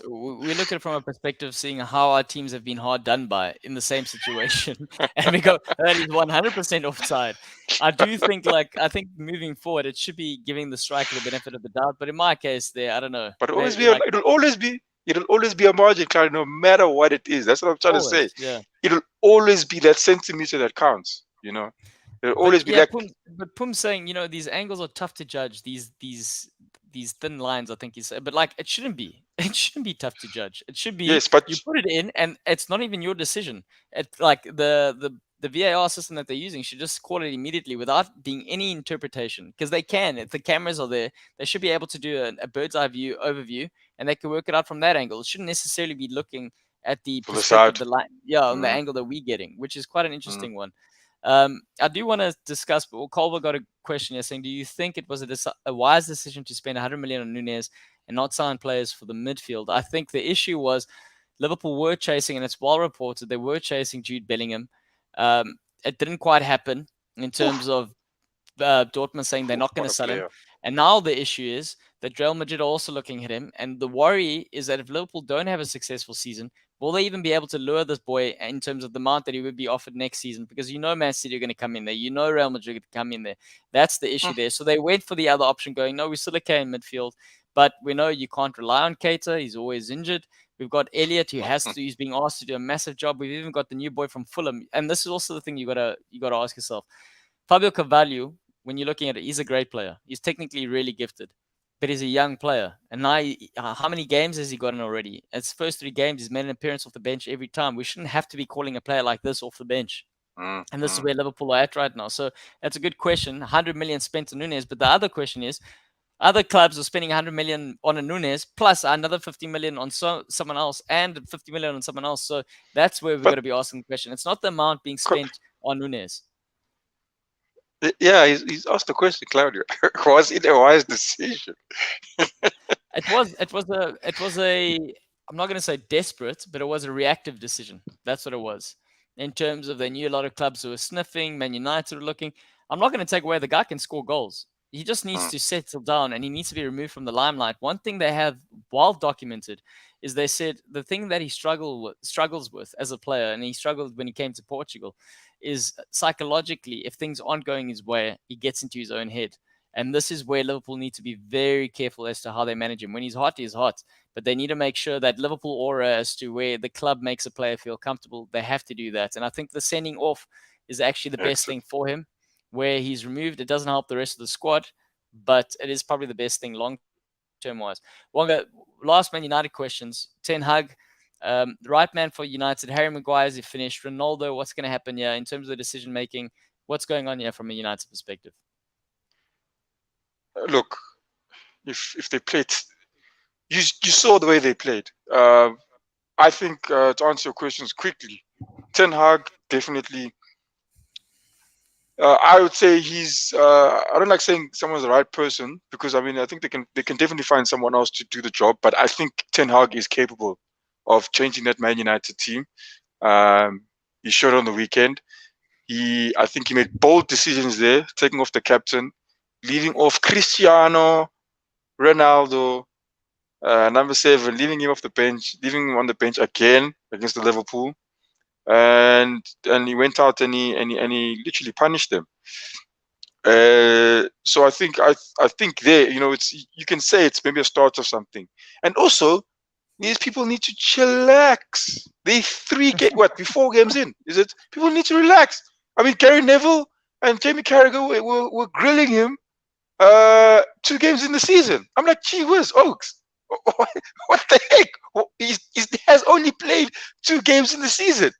we look at it from a perspective of seeing how our teams have been hard done by in the same situation, and we go, that is 100% offside. I do think I think moving forward, it should be giving the striker the benefit of the doubt. But in my case, I don't know. But it'll always be a margin, Kyle, no matter what it is. That's what I'm trying to say. Yeah. It'll always be that centimeter that counts, It'll always be like. But Pum's saying, these angles are tough to judge. These thin lines, I think he said. But it shouldn't be. It shouldn't be tough to judge. It should be. Yes, but you put it in, and it's not even your decision. It's like the VAR system that they're using should just call it immediately without being any interpretation, because they can. If the cameras are there, they should be able to do a bird's eye view overview, and they can work it out from that angle. It shouldn't necessarily be looking at the perspective of the line, on the angle that we're getting, which is quite an interesting one. I do want to discuss, but Colbert got a question here saying, do you think it was a wise decision to spend 100 million on Nunez and not sign players for the midfield? I think the issue was Liverpool were chasing, and it's well reported, they were chasing Jude Bellingham. It didn't quite happen in terms of Dortmund saying they're not going What to a sell him. player. And now the issue is that Real Madrid are also looking at him. And the worry is that if Liverpool don't have a successful season, will they even be able to lure this boy in terms of the amount that he would be offered next season? Because Man City are going to come in there. Real Madrid are going to come in there. That's the issue there. So they went for the other option going, no, we're still okay in midfield. But we know you can't rely on Keita. He's always injured. We've got Elliot who he's being asked to do a massive job. We've even got the new boy from Fulham. And this is also the thing you gotta ask yourself. Fabio Carvalho, when you're looking at it, he's a great player. He's technically really gifted, but he's a young player. And now, how many games has he gotten already? His first 3 games, he's made an appearance off the bench every time. We shouldn't have to be calling a player like this off the bench. And this is where Liverpool are at right now. So that's a good question. 100 million spent on Nunes. But the other question is, other clubs are spending 100 million on a Nunes plus another 50 million on someone else and 50 million on someone else. So that's where we've got to be asking the question. It's not the amount being spent on Nunes. Yeah, he's asked the question, Claudio. Was it a wise decision? It was a I'm not going to say desperate, but it was a reactive decision. That's what it was. In terms of they knew a lot of clubs who were sniffing, Man United were looking. I'm not going to take away the guy can score goals. He just needs to settle down and he needs to be removed from the limelight. One thing they have well documented is they said the thing that he struggles with as a player, and he struggled when he came to Portugal, is psychologically, if things aren't going his way, he gets into his own head. And this is where Liverpool need to be very careful as to how they manage him. When he's hot, he's hot. But they need to make sure that Liverpool aura as to where the club makes a player feel comfortable, they have to do that. And I think the sending off is actually the best thing for him. Where he's removed, it doesn't help the rest of the squad, but it is probably the best thing long-term wise. Wonga, last Man United questions. Ten Hag, the right man for United. Harry Maguire, is he finished? Ronaldo, what's going to happen here in terms of the decision-making? What's going on here from a United perspective? Look, if they played, you saw the way they played. I think to answer your questions quickly, Ten Hag definitely. I would say he's. I don't like saying someone's the right person because I mean I think they can definitely find someone else to do the job. But I think Ten Hag is capable of changing that Man United team. He showed on the weekend. I think he made bold decisions there, taking off the captain, leaving off Cristiano Ronaldo, number 7, leaving him off the bench, leaving him on the bench again against the Liverpool. And he went out and he literally punished them. So I think there, you can say it's maybe a start of something. And also, these people need to chillax. They 4 games in? Is it? People need to relax. I mean, Gary Neville and Jamie Carragher were grilling him 2 games in the season. I'm like, gee whiz, Oaks. What the heck? He has only played 2 games in the season.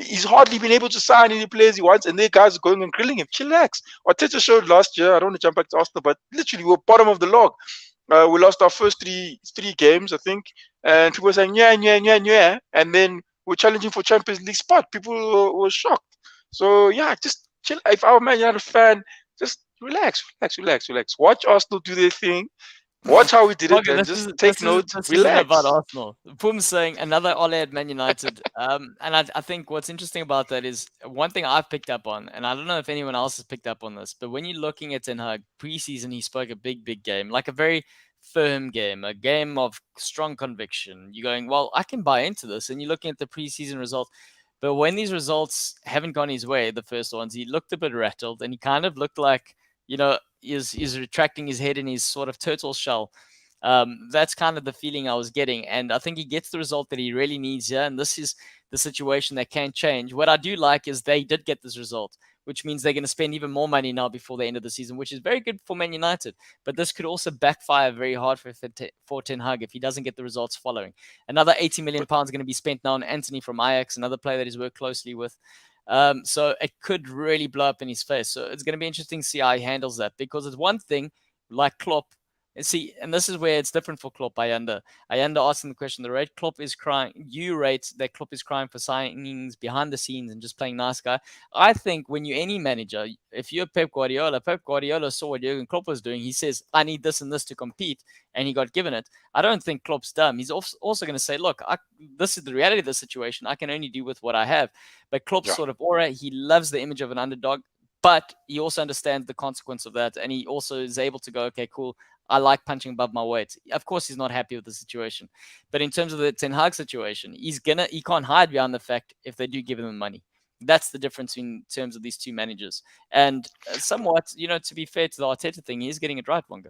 He's hardly been able to sign any players he wants, and their guys are going and grilling him. Chillax. Arteta showed last year, I don't want to jump back to Arsenal, but literally we're bottom of the log. We lost our first three games, I think, and people were saying, yeah, and then we're challenging for Champions League spot. People were shocked. So, yeah, just chill. If I'm a Man United fan, just relax. Watch Arsenal do their thing. Watch how we did it and just take notes. This relax. Isn't about Arsenal. Pum's saying another Ole at Man United. And I think what's interesting about that is one thing I've picked up on, and I don't know if anyone else has picked up on this, but when you're looking at Ten Hag, preseason, he spoke a big game, like a very firm game, a game of strong conviction. You're going, well, I can buy into this. And you're looking at the preseason results. But when these results haven't gone his way, the first ones, he looked a bit rattled and he kind of looked like, is retracting his head in his sort of turtle shell. That's kind of the feeling I was getting. And I think he gets the result that he really needs here. And this is the situation that can change. What I do like is they did get this result, which means they're going to spend even more money now before the end of the season, which is very good for Man United. But this could also backfire very hard for Ten Hag if he doesn't get the results following. Another £80 million going to be spent now on Anthony from Ajax, another player that he's worked closely with. So it could really blow up in his face. So it's going to be interesting to see how he handles that, because it's one thing, like Klopp, See, and this is where it's different for Klopp. I under asking the question. The rate Klopp is crying, you rate that Klopp is crying for signings behind the scenes and just playing nice guy. I think when you're any manager, if you're Pep Guardiola saw what Jurgen Klopp was doing. He says, I need this and this to compete, and he got given it. I don't think Klopp's dumb. He's also going to say, look, this is the reality of the situation. I can only do with what I have. But Klopp's sort of aura, he loves the image of an underdog, but he also understands the consequence of that, and he also is able to go, okay, cool, I like punching above my weight. Of course, he's not happy with the situation. But in terms of the Ten Hag situation, he can't hide behind the fact if they do give him the money. That's the difference in terms of these two managers. And somewhat, to be fair to the Arteta thing, he's getting it right, Wonga.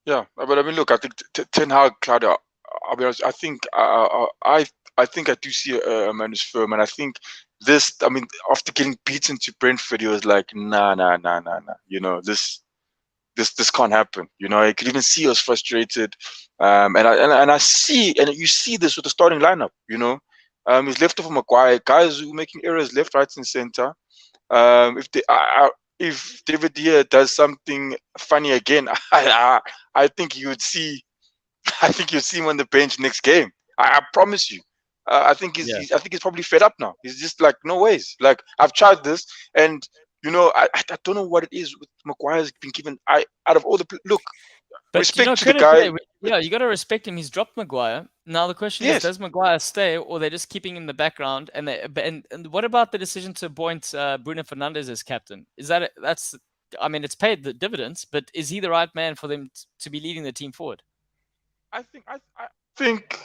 Yeah, but I mean, look, I think Ten Hag, Claudia, I'll be honest, I think I do see a man who's firm, and I think this, I mean, after getting beaten to Brentford, he was like, nah. This can't happen. I could even see he was frustrated. And I see, and you see this with the starting lineup. He's left off of Maguire, guys who are making errors left, right, and center. If David De Gea does something funny again, I think you would see. I think you'll see him on the bench next game. I promise you. I think he's probably fed up now. He's just like, no ways. Like, I've tried this, and I don't know what it is with Maguire's been given. Out of all the look, but respect to the guy. You got to respect him. He's dropped Maguire. Now the question is, does Maguire stay, or they're just keeping him in the background? And what about the decision to appoint Bruno Fernandes as captain? I mean, it's paid the dividends, but is he the right man for them to be leading the team forward? I think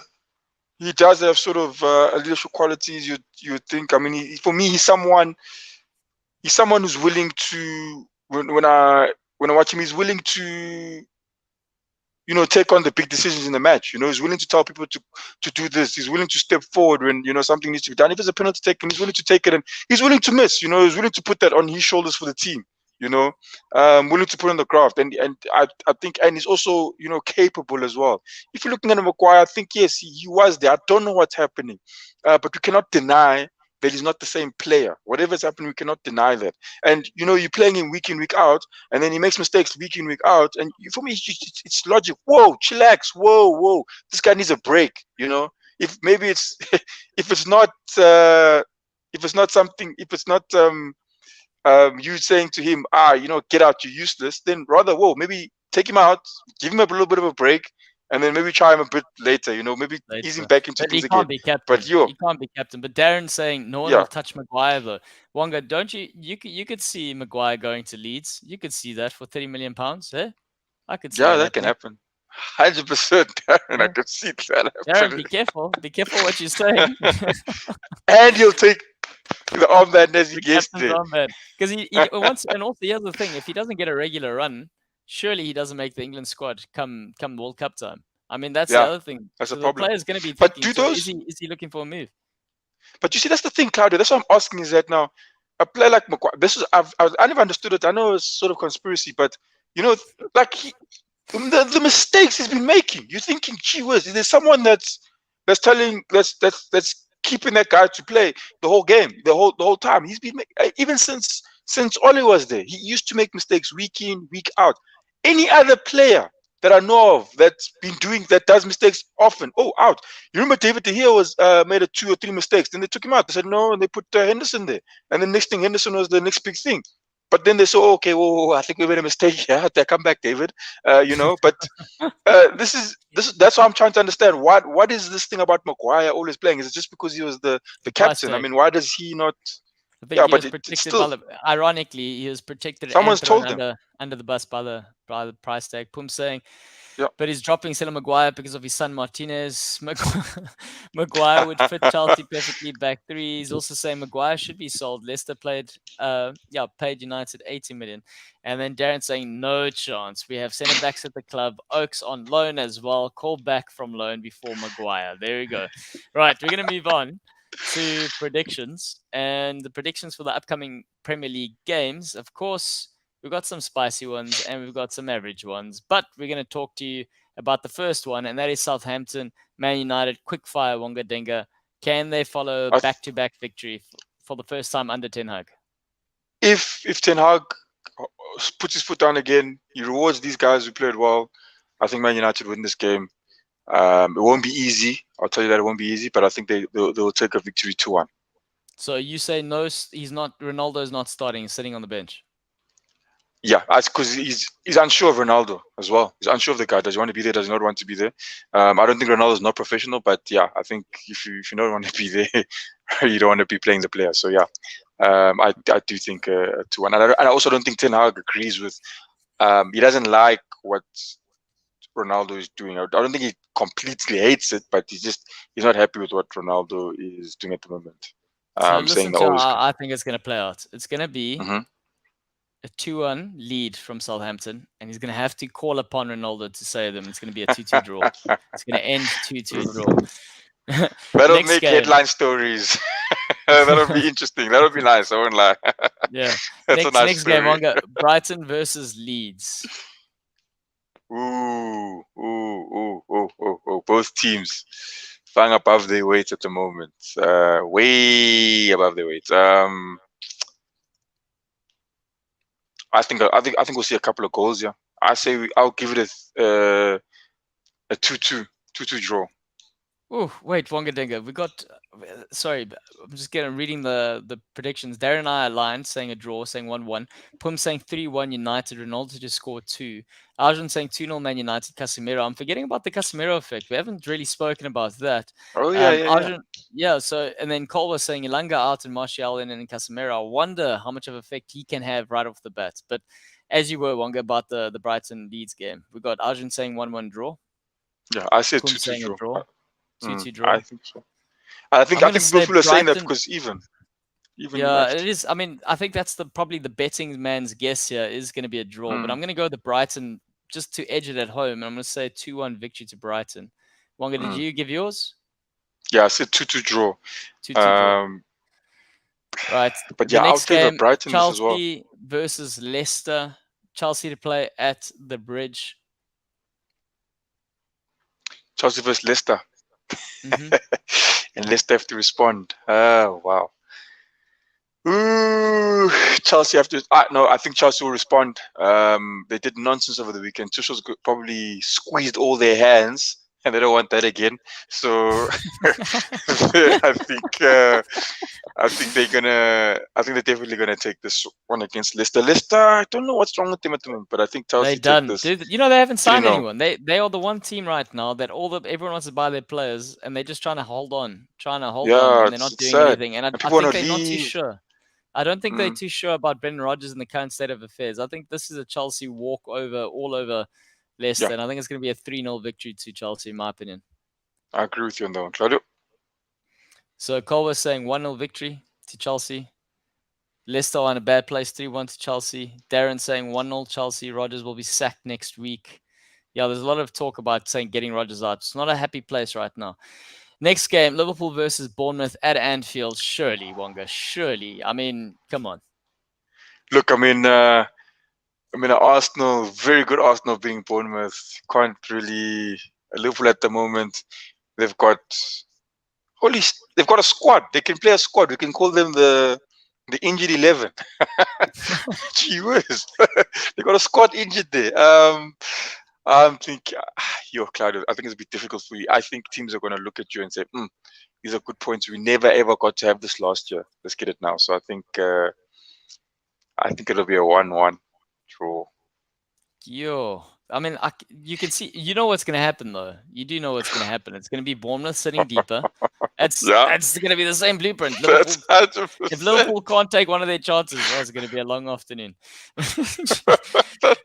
he does have sort of leadership qualities. You think? I mean, for me, he's someone who's willing to, when I watch him, he's willing to, take on the big decisions in the match. He's willing to tell people to do this. He's willing to step forward when, something needs to be done. If there's a penalty taken, he's willing to take it, and he's willing to miss. He's willing to put that on his shoulders for the team. Willing to put on the craft, and I think, and he's also, capable as well. If you're looking at Maguire, I think, yes, he was there. I don't know what's happening, but we cannot deny that he's not the same player. Whatever's happening, we cannot deny that. And you're playing him week in, week out, and then he makes mistakes week in, week out. And for me, it's logic. Whoa, chillax. Whoa. This guy needs a break. If maybe it's if it's not you saying to him, get out, you're useless, then rather, maybe take him out, give him a little bit of a break, and then maybe try him a bit later, maybe ease him back into things again. He can't be captain. But Darren's saying no one will touch Maguire though. Wonga, don't you could see Maguire going to Leeds. You could see that for £30 million, eh? I could see that can happen. 100%, Darren. I could see that happen. Darren, be careful what you're saying. And he'll take the armband as he gets there. Because he wants, and also the other thing, if he doesn't get a regular run, surely he doesn't make the England squad come World Cup time. I mean, that's the other thing. That's a problem. The player's going to be thinking, is he looking for a move? But you see, that's the thing, Claudio. That's what I'm asking, is that now a player like Maguire, I never understood it. I know it's sort of conspiracy, but like the mistakes he's been making, you're thinking, gee whiz, there's someone that's keeping that guy to play the whole game, the whole time. He's been even since Oli was there. He used to make mistakes week in, week out. Any other player that I know of that does mistakes often, out. You remember David De Gea was made 2 or 3 mistakes, then they took him out. They said no, and they put Henderson there. And the next thing, Henderson was the next big thing. But then they saw, okay, I think we made a mistake here. Come back, David. But that's what I'm trying to understand. What is this thing about Maguire always playing? Is it just because he was the captain? I mean, why does he not? Ironically, he was protected. Someone's told him under the bus by the price tag. Pum saying, but he's dropping Stella Maguire because of his son Martinez. Maguire would fit Chelsea perfectly back three. He's also saying Maguire should be sold. Leicester paid United 80 million. And then Darren saying no chance. We have centre backs at the club. Oaks on loan as well. Call back from loan before Maguire. There we go. Right, we're going to move on to predictions, and the predictions for the upcoming Premier League games. Of course, we've got some spicy ones and we've got some average ones, but we're going to talk to you about the first one, and that is Southampton, Man United. Quick fire, Wonga Denga. Can they follow back-to-back victory for the first time under Ten Hag? If Ten Hag puts his foot down again. He rewards these guys who played well. I think Man United win this game. It won't be easy. I'll tell you that it won't be easy, but I think they'll take a victory 2-1. So you say no? He's not. Ronaldo's not starting. He's sitting on the bench. Yeah, that's because he's unsure of Ronaldo as well. He's unsure of the guy. Does he want to be there? Does he not want to be there? I don't think Ronaldo's not professional, but yeah, I think if you don't want to be there, you don't want to be playing the player. So yeah, I do think 2-1. And I also don't think Ten Hag agrees with. He doesn't like what Ronaldo is doing. I don't think he completely hates it, but he's not happy with what Ronaldo is doing at the moment. So listen to how I think it's going to play out. It's going to be a 2-1 lead from Southampton, and he's going to have to call upon Ronaldo to save them. It's going to be a 2-2 draw. It's going to end 2-2 draw. That'll make headline stories. That'll be interesting. That'll be nice. I won't lie. Yeah. That's next game, Wonga, Brighton versus Leeds. Ooh. Both teams flying above their weight at the moment. Way above their weight. I think we'll see a couple of goals. Yeah, I'll give it a 2-2 draw. Oh, wait, Wonga Dinga. We got. Sorry, I'm just reading the predictions. Darren and I aligned, saying a draw, saying 1-1. Pum saying 3-1 United. Ronaldo just scored 2. Arjun saying 2-0 Man United. Casemiro. I'm forgetting about the Casemiro effect. We haven't really spoken about that. Oh yeah, Arjun, yeah. So and then Cole was saying Ilanga out and Martial in and Casemiro. I wonder how much of effect he can have right off the bat. But as you were, Wonga, about the Brighton Leeds game, we got Arjun saying 1-1 draw. Yeah, I said Pum 2-2 saying a draw. 2-2 draw. I think so. I think Liverpool are saying that because even yeah, matched. it is. I mean, I think that's probably the betting man's guess here is going to be a draw. But I'm going to go the Brighton just to edge it at home, and I'm going to say 2-1 victory to Brighton. Wonga, did you give yours? Yeah, I said 2-2 draw. 2-2 draw. Right. But yeah, I'll take Brighton Chelsea as well. versus Leicester. Chelsea to play at the Bridge. Chelsea versus Leicester. And Leicester have to respond. Oh, wow. Ooh, Chelsea have to. No, I think Chelsea will respond. They did nonsense over the weekend. Tuchel's probably squeezed all their hands, and they don't want that again. So I think they're definitely gonna take this one against Leicester. Leicester, I don't know what's wrong with them at the moment, but I think Chelsea take this. You know, they haven't signed anyone. They are the one team right now that everyone wants to buy their players, and they're just trying to hold on, and they're not doing anything. And I think they're not too sure. I don't think they're too sure about Brendan Rodgers in the current state of affairs. I think this is a Chelsea walkover all over Leicester, and I think it's going to be a 3-0 victory to Chelsea, in my opinion. I agree with you on that one, Claudio. So Cole was saying 1-0 victory to Chelsea. Leicester are in a bad place, 3-1 to Chelsea. Darren saying 1-0 Chelsea. Rodgers will be sacked next week. Yeah, there's a lot of talk about saying getting Rodgers out. It's not a happy place right now. Next game, Liverpool versus Bournemouth at Anfield. Surely, Wonga, surely. I mean, come on. Look, I mean, Arsenal, very good Arsenal being Bournemouth. Can't really. Liverpool at the moment, they've got a squad. They can play a squad. We can call them the injured 11. Gee whiz. They got a squad injured there. I'm thinking, Claudio, I think it's a bit difficult for you. I think teams are going to look at you and say, these are good points. We never ever got to have this last year. Let's get it now. So I think it'll be a 1-1 draw. I mean, you can see, you know what's going to happen, though. You do know what's going to happen. It's going to be Bournemouth sitting deeper. That's going to be the same blueprint. If Liverpool can't take one of their chances, it's going to be a long afternoon.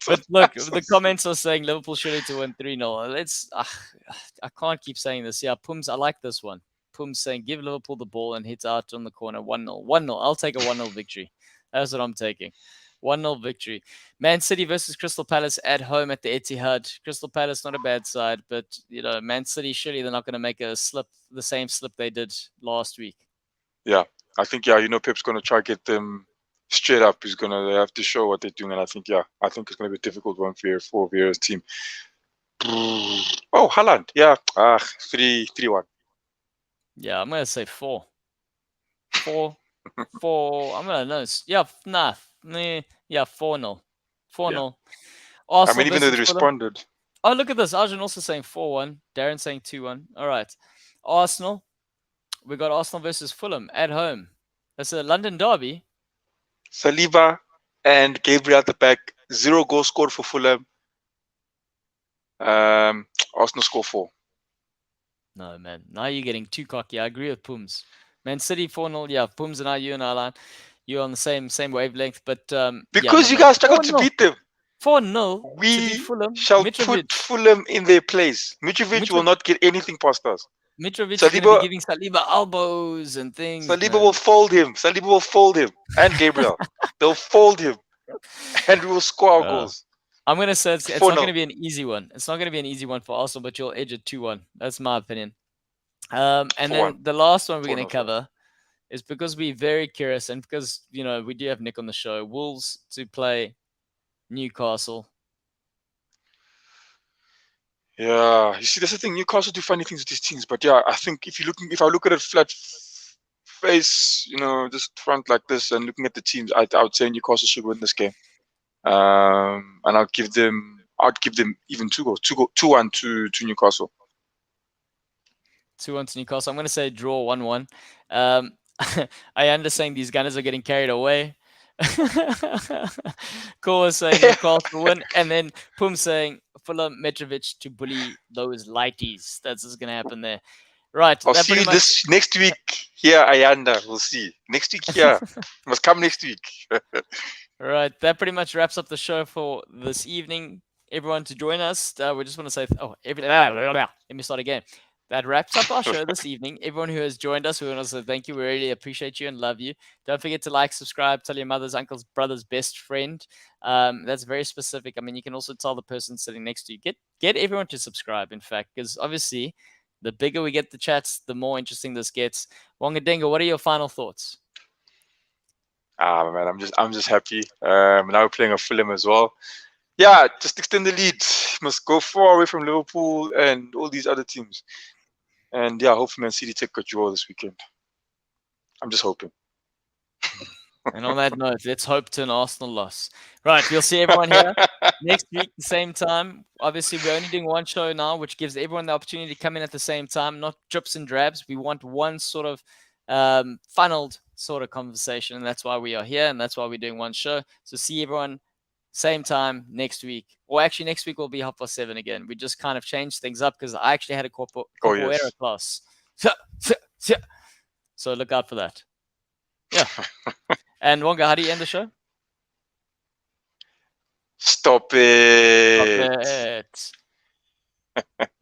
But look, the comments are saying Liverpool surely to win 3-0. I can't keep saying this. Yeah, Pums, I like this one. Pums saying give Liverpool the ball and hit out on the corner 1-0. 1-0. I'll take a 1-0 victory. That's what I'm taking. 1-0 victory. Man City versus Crystal Palace at home at the Etihad. Crystal Palace, not a bad side, but Man City, surely they're not going to make a slip, the same slip they did last week. Yeah, I think Pep's going to try to get them straight up. He's going to have to show what they're doing, and I think it's going to be a difficult one for Vieira's team. Oh, Haaland, 3-1. Yeah, I'm going to say 4. 4. I'm going to know. Yeah, 4-0. 4-0. I Arsenal mean, even though they versus Fulham. responded. Oh, look at this. Arjun also saying 4-1. Darren saying 2-1. All right. Arsenal. We got Arsenal versus Fulham at home. That's a London derby. Saliba and Gabriel at the back. 0 goals scored for Fulham. Arsenal score 4. No, man. Now you're getting too cocky. I agree with Pums. Man City 4-0. Yeah, Pums and I, you and I line. You're on the same wavelength. But because you guys struggled to beat them. 4-0 we to beat Fulham. shall Mitrovic. put Fulham in their place. Mitrovic will not get anything past us. Mitrovic is going to be giving Saliba elbows and things. Saliba will fold him. Saliba will fold him. And Gabriel. They'll fold him. And we will score our goals. I'm going to say it's not going to be an easy one. It's not going to be an easy one for Arsenal, but you'll edge it 2-1. That's my opinion. And then the last one we're going to cover is because we're very curious and because, you know, we do have Nick on the show. Wolves to play Newcastle. Yeah, you see, that's the thing. Newcastle do funny things with these teams, but yeah, I think if I look at it flat face, you know, just front like this, and looking at the teams, I would say Newcastle should win this game. And I'd give them even 2 goals, 2-1 to Newcastle. 2-1 to Newcastle. I'm going to say draw 1-1. I understand these Gunners are getting carried away. Cole was saying Newcastle win, and then Pum saying Fulham Mitrovic to bully those lighties. That's what's going to happen there. Right. I'll see you this next week here, Ayanda. We'll see. Next week here. Must come next week. Right. That pretty much wraps up the show for this evening. Everyone to join us. We just want to say, let me start again. That wraps up our show this evening. Everyone who has joined us, we want to say thank you. We really appreciate you and love you. Don't forget to like, subscribe, tell your mother's, uncle's, brother's best friend. That's very specific. I mean, you can also tell the person sitting next to you. Get everyone to subscribe, in fact, because obviously the bigger we get the chats, the more interesting this gets. Wongadinga, what are your final thoughts? Man, I'm just happy. Now we're playing a Fulham as well. Yeah, just extend the lead. Must go far away from Liverpool and all these other teams. And yeah, hopefully Man City take a draw this weekend. I'm just hoping. And on that note, let's hope to an Arsenal loss. Right, we'll see everyone here next week, the same time. Obviously, we're only doing one show now, which gives everyone the opportunity to come in at the same time, not drips and drabs. We want one sort of funneled sort of conversation, and that's why we are here, and that's why we're doing one show. So see everyone same time next week. Or actually, next week will be 7:30 again. We just kind of changed things up because I actually had a capoeira class. So look out for that. Yeah. And Wonga, how do you end the show? Stop it. Stop it.